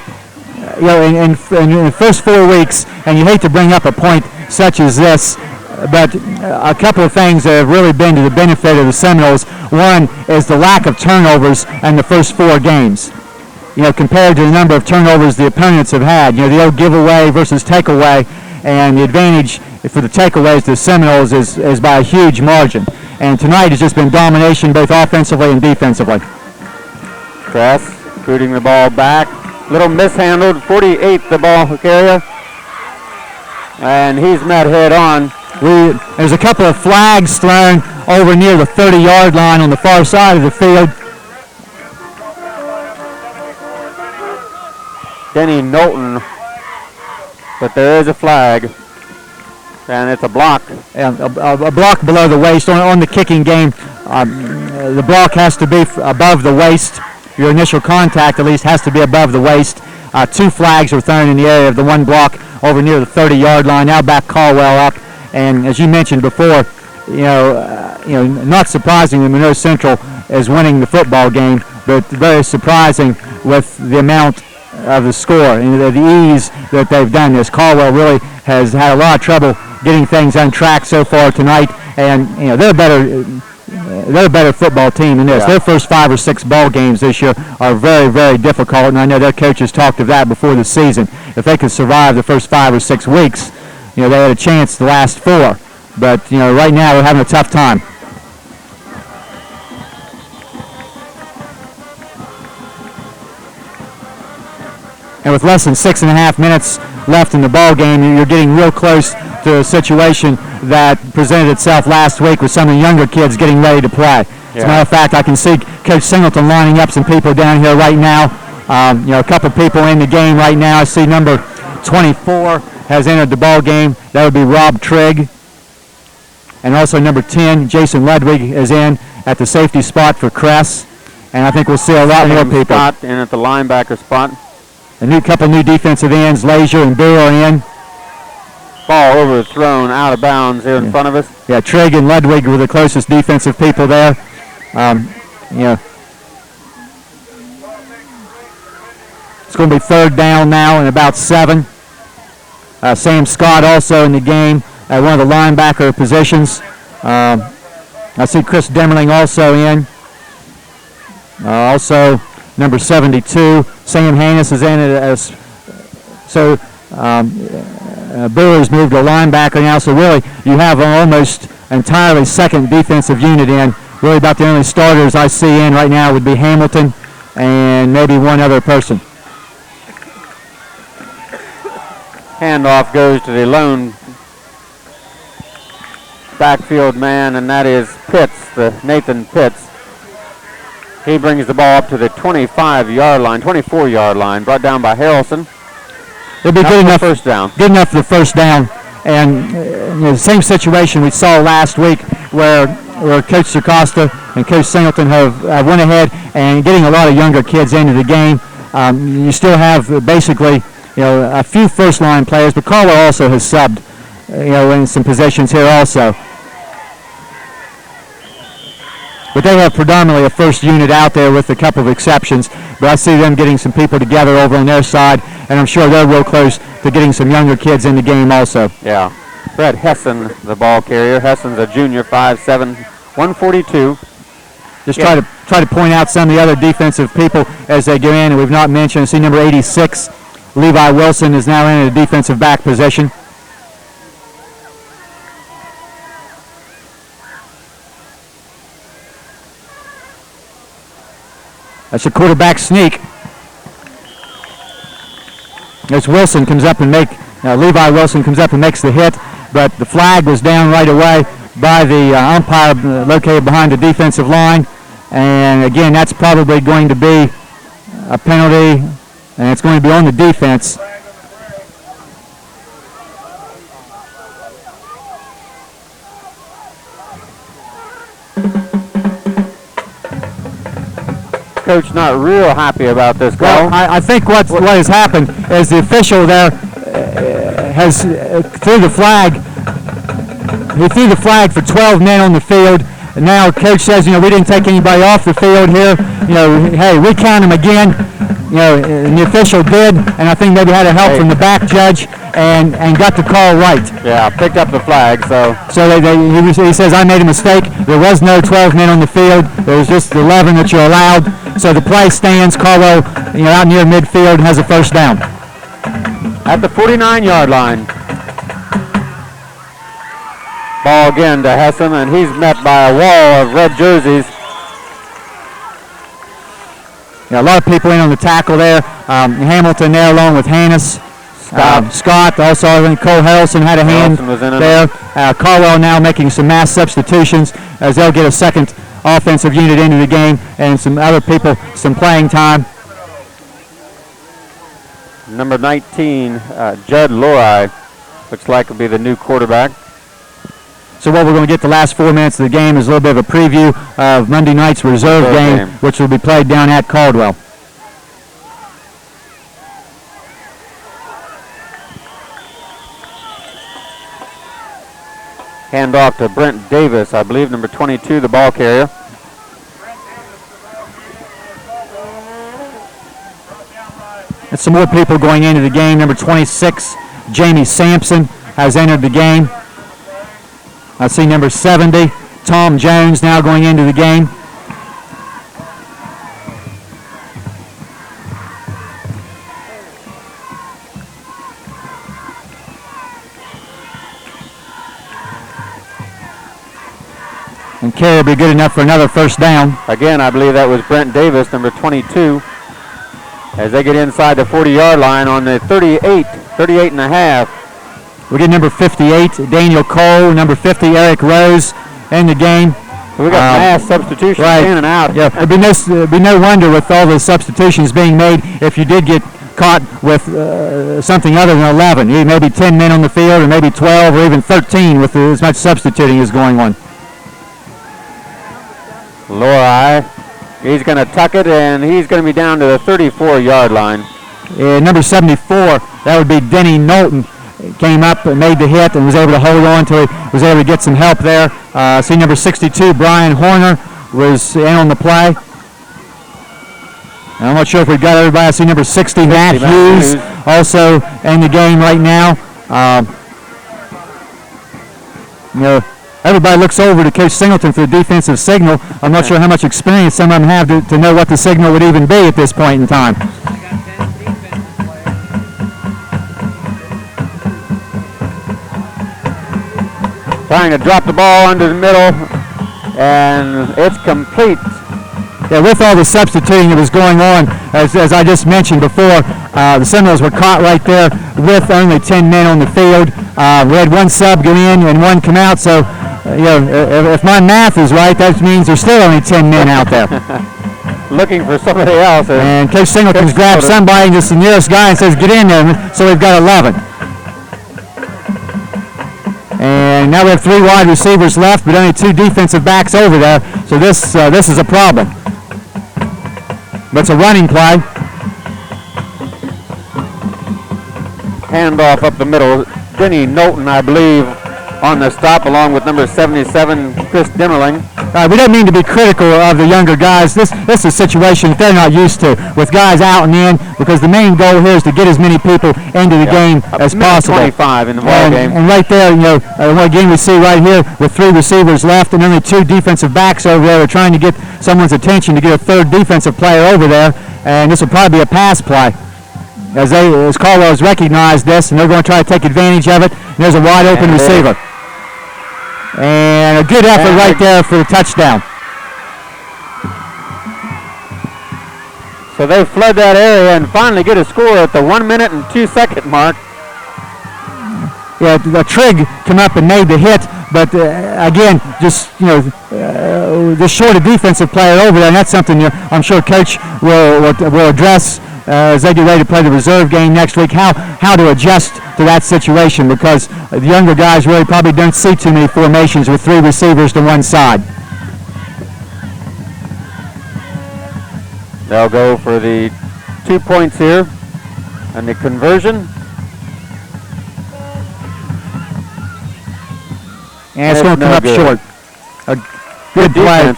in the first 4 weeks, and you hate to bring up a point such as this, but a couple of things that have really been to the benefit of the Seminoles. One is the lack of turnovers in the first 4 games. Compared to the number of turnovers the opponents have had. The old giveaway versus takeaway, and the advantage for the takeaways to the Seminoles is by a huge margin. And tonight has just been domination both offensively and defensively. Cress booting the ball back. Little mishandled. 48 the ball carrier. And he's met head on. There's a couple of flags thrown over near the 30-yard line on the far side of the field. Denny Knowlton. But there is a flag. And it's a block. And a block below the waist. On the kicking game, the block has to be above the waist. Your initial contact, at least, has to be above the waist. 2 flags were thrown in the area of the one block over near the 30-yard line. Now back Caldwell up. And as you mentioned before, not surprising that Monroe Central is winning the football game, but very surprising with the amount of the score and the ease that they've done this. Caldwell really has had a lot of trouble getting things on track so far tonight, and they're a better football team than this. Yeah. Their first 5 or 6 ball games this year are very, very difficult, and I know their coaches talked of that before the season. If they could survive the first 5 or 6 weeks, they had a chance the last 4. But right now they're having a tough time. And with less than 6.5 minutes left in the ball game, you're getting real close to a situation that presented itself last week with some of the younger kids getting ready to play. As a matter of fact, I can see Coach Singleton lining up some people down here right now. A couple people in the game right now. I see number 24 has entered the ball game. That would be Rob Trigg. And also number 10, Jason Ludwig, is in at the safety spot for Cress. And I think we'll see a lot more people. Scott in at the linebacker spot. A couple new defensive ends, Leisure and Brewer, are in. Ball overthrown out of bounds here in front of us. Yeah, Trigg and Ludwig were the closest defensive people there. It's going to be 3rd down now and about 7. Sam Scott also in the game at one of the linebacker positions. I see Chris Demmerling also in. Also number 72, Sam Hannes is in it. Brewer's moved to linebacker now, so really you have an almost entirely second defensive unit in. Really about the only starters I see in right now would be Hamilton and maybe one other person. Handoff goes to the lone backfield man, and that is Pitts, Nathan Pitts. He brings the ball up to the 25-yard line, 24-yard line, brought down by Harrelson. It'll be good enough. First down. Good enough for the first down. And the same situation we saw last week where Coach Circosta and Coach Singleton have went ahead and getting a lot of younger kids into the game. You still have basically a few first-line players, but Caldwell also has subbed in some positions here also. But they have predominantly a first unit out there with a couple of exceptions. But I see them getting some people together over on their side. and I'm sure they're real close to getting some younger kids in the game also. Yeah. Fred Hessen, the ball carrier. Hessen's a junior, 5'7", 142. Just try to point out some of the other defensive people as they go in, and we've not mentioned. See number 86, Levi Wilson, is now in a defensive back position. That's a quarterback sneak. As Wilson comes up and Levi Wilson comes up and makes the hit, but the flag was down right away by the umpire located behind the defensive line. And again, that's probably going to be a penalty, and it's going to be on the defense. Coach not real happy about this call. Well, I think what has happened is the official there has threw the flag. He threw the flag for 12 men on the field. And now coach says, we didn't take anybody off the field here. Hey, recount them again. And the official did, and I think maybe had a help from the back judge and got the call right. Yeah, picked up the flag. So he says, I made a mistake. There was no 12 men on the field. There was just 11 that you're allowed. So the play stands. Caldwell, out near midfield, has a first down. At the 49-yard line. Ball again to Hessen, and he's met by a wall of red jerseys. A lot of people in on the tackle there. Hamilton there along with Hannes. Scott, also I think Cole Harrelson had a hand there. Caldwell now making some mass substitutions as they'll get a second offensive unit into the game and some other people some playing time. Number 19, Judd Lori, looks like will be the new quarterback. So what we're going to get the last 4 minutes of the game is a little bit of a preview of Monday night's reserve game, which will be played down at Caldwell. Hand off to Brent Davis, I believe, number 22, the ball carrier. And some more people going into the game. Number 26, Jamie Sampson, has entered the game. I see number 70, Tom Jones, now going into the game. And carry will be good enough for another first down. Again, I believe that was Brent Davis, number 22, as they get inside the 40-yard line on the 38 and a half. We get number 58, Daniel Cole, number 50, Eric Rose, in the game. We got mass substitutions in and out. Yeah, it'd be no wonder with all the substitutions being made if you did get caught with something other than 11. Maybe 10 men on the field, or maybe 12, or even 13 with as much substituting as going on. Lori, he's going to tuck it, and he's going to be down to the 34-yard line. Number 74, that would be Denny Knowlton. Came up and made the hit and was able to hold on to it, was able to get some help there. See number 62, Brian Horner, was in on the play. And I'm not sure if we've got everybody. I see number 60, Matt Hughes, also in the game right now. Everybody looks over to Coach Singleton for the defensive signal. I'm not sure how much experience some of them have to know what the signal would even be at this point in time. Trying to drop the ball under the middle, and it's complete. Yeah, with all the substituting that was going on, as I just mentioned before, the Seminoles were caught right there with only 10 men on the field. We had one sub go in and one come out, so if my math is right, that means there's still only 10 men out there. Looking for somebody else. And Coach Singleton's grabbed somebody, just the nearest guy, and says, get in there, so we've got 11. And now we have 3 wide receivers left, but only 2 defensive backs over there. So this is a problem. But it's a running play. Handoff up the middle. Denny Knowlton, I believe, on the stop, along with number 77, Chris Dimmerling. we don't mean to be critical of the younger guys. This is a situation that they're not used to, with guys out and in, because the main goal here is to get as many people into the game as possible. 25 in the ball game. And right there, again, we see right here with 3 receivers left and only 2 defensive backs over there. We're trying to get someone's attention to get a 3rd defensive player over there, and this will probably be a pass play. As Caldwell has recognized this, and they're going to try to take advantage of it. And there's a wide open receiver. And a good effort right there for the touchdown. So they flood that area and finally get a score at the 1 minute and 2 second mark. Yeah, the Trigg come up and made the hit, but again, just the short a defensive player over there, and that's something I'm sure Coach will address as they get ready to play the reserve game next week. How to adjust to that situation, because the younger guys really probably don't see too many formations with 3 receivers to one side. They'll go for the 2 points here and the conversion. And it's going to come up short. A good play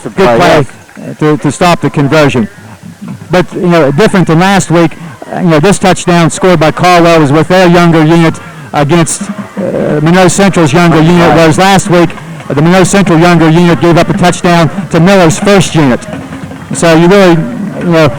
to stop the conversion. But different than last week. This touchdown scored by Caldwell was with their younger unit against Monroe Central's younger unit, whereas last week the Monroe Central younger unit gave up a touchdown to Miller's first unit. So you really,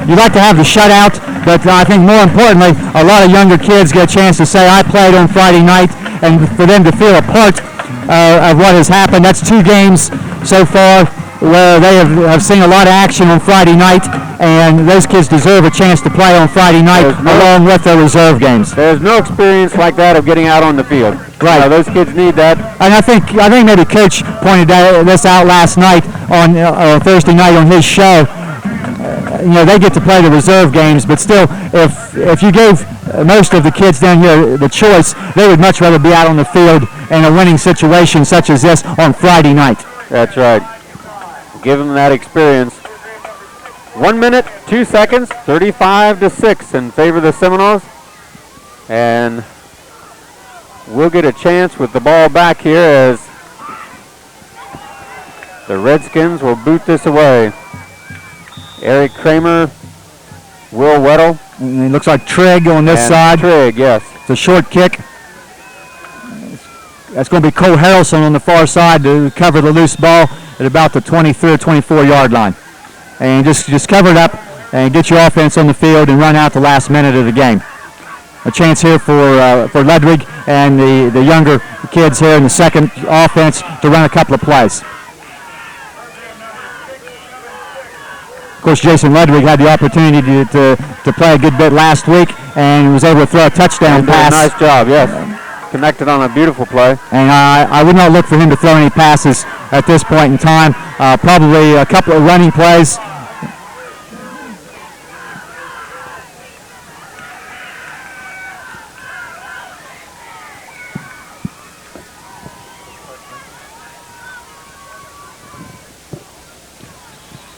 you like to have the shutout, but I think more importantly, a lot of younger kids get a chance to say, I played on Friday night, and for them to feel a part of what has happened. That's 2 games so far where they have seen a lot of action on Friday night, and those kids deserve a chance to play on Friday night along with their reserve games. There's no experience like that of getting out on the field. Right. Those kids need that. And I think maybe Coach pointed this out last night on Thursday night on his show. They get to play the reserve games, but still, if you gave most of the kids down here the choice, they would much rather be out on the field in a winning situation such as this on Friday night. That's right. Give them that experience. 1 minute, 2 seconds, 35-6 in favor of the Seminoles. And we'll get a chance with the ball back here as the Redskins will boot this away. Eric Kramer, Will Weddle. And it looks like Trigg on this side. Trigg, yes. It's a short kick. That's going to be Cole Harrelson on the far side to cover the loose ball at about the 23 or 24 yard line. And just cover it up and get your offense on the field and run out the last minute of the game. A chance here for Ludwig and the younger kids here in the second offense to run a couple of plays. Of course, Jason Ludwig had the opportunity to play a good bit last week and was able to throw a touchdown pass. Nice job, yes. Connected on a beautiful play. And I would not look for him to throw any passes at this point in time. Probably a couple of running plays.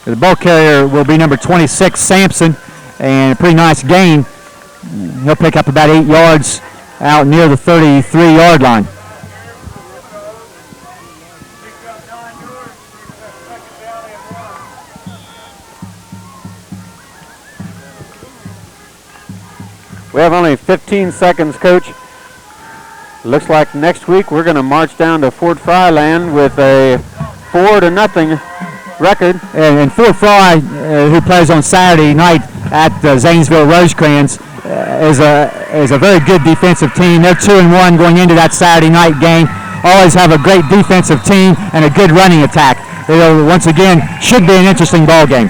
The ball carrier will be number 26, Sampson, and a pretty nice gain. He'll pick up about 8 yards out near the 33-yard line. We have only 15 seconds, Coach. Looks like next week we're going to march down to Fort Fry land with a 4-0 record. And Fort Fry, who plays on Saturday night at Zanesville Rosecrans, is a very good defensive team. They're 2-1 going into that Saturday night game. Always have a great defensive team and a good running attack. Once again, should be an interesting ball game.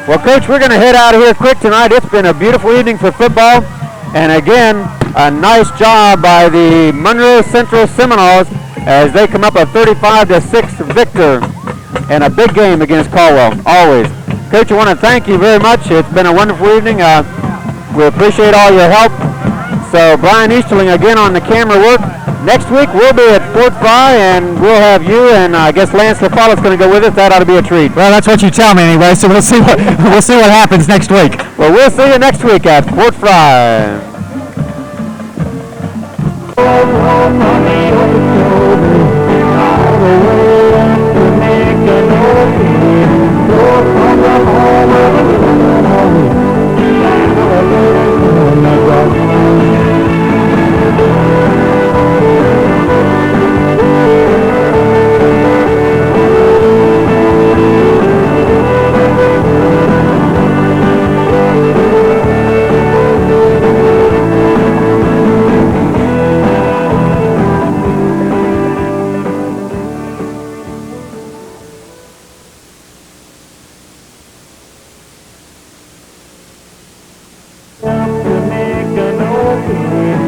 Well, Coach, we're going to head out of here quick tonight. It's been a beautiful evening for football. And again, a nice job by the Monroe Central Seminoles as they come up a 35-6 victor in a big game against Caldwell, always. Coach, I want to thank you very much. It's been a wonderful evening. We appreciate all your help. So Brian Easterling again on the camera work. Next week we'll be at Fort Fry and we'll have you and I guess Lance LaFollow's going to go with us. That ought to be a treat. Well, that's what you tell me anyway. So we'll see what happens next week. Well, we'll see you next week at Fort Fry. All the way up to make an old To make an opening,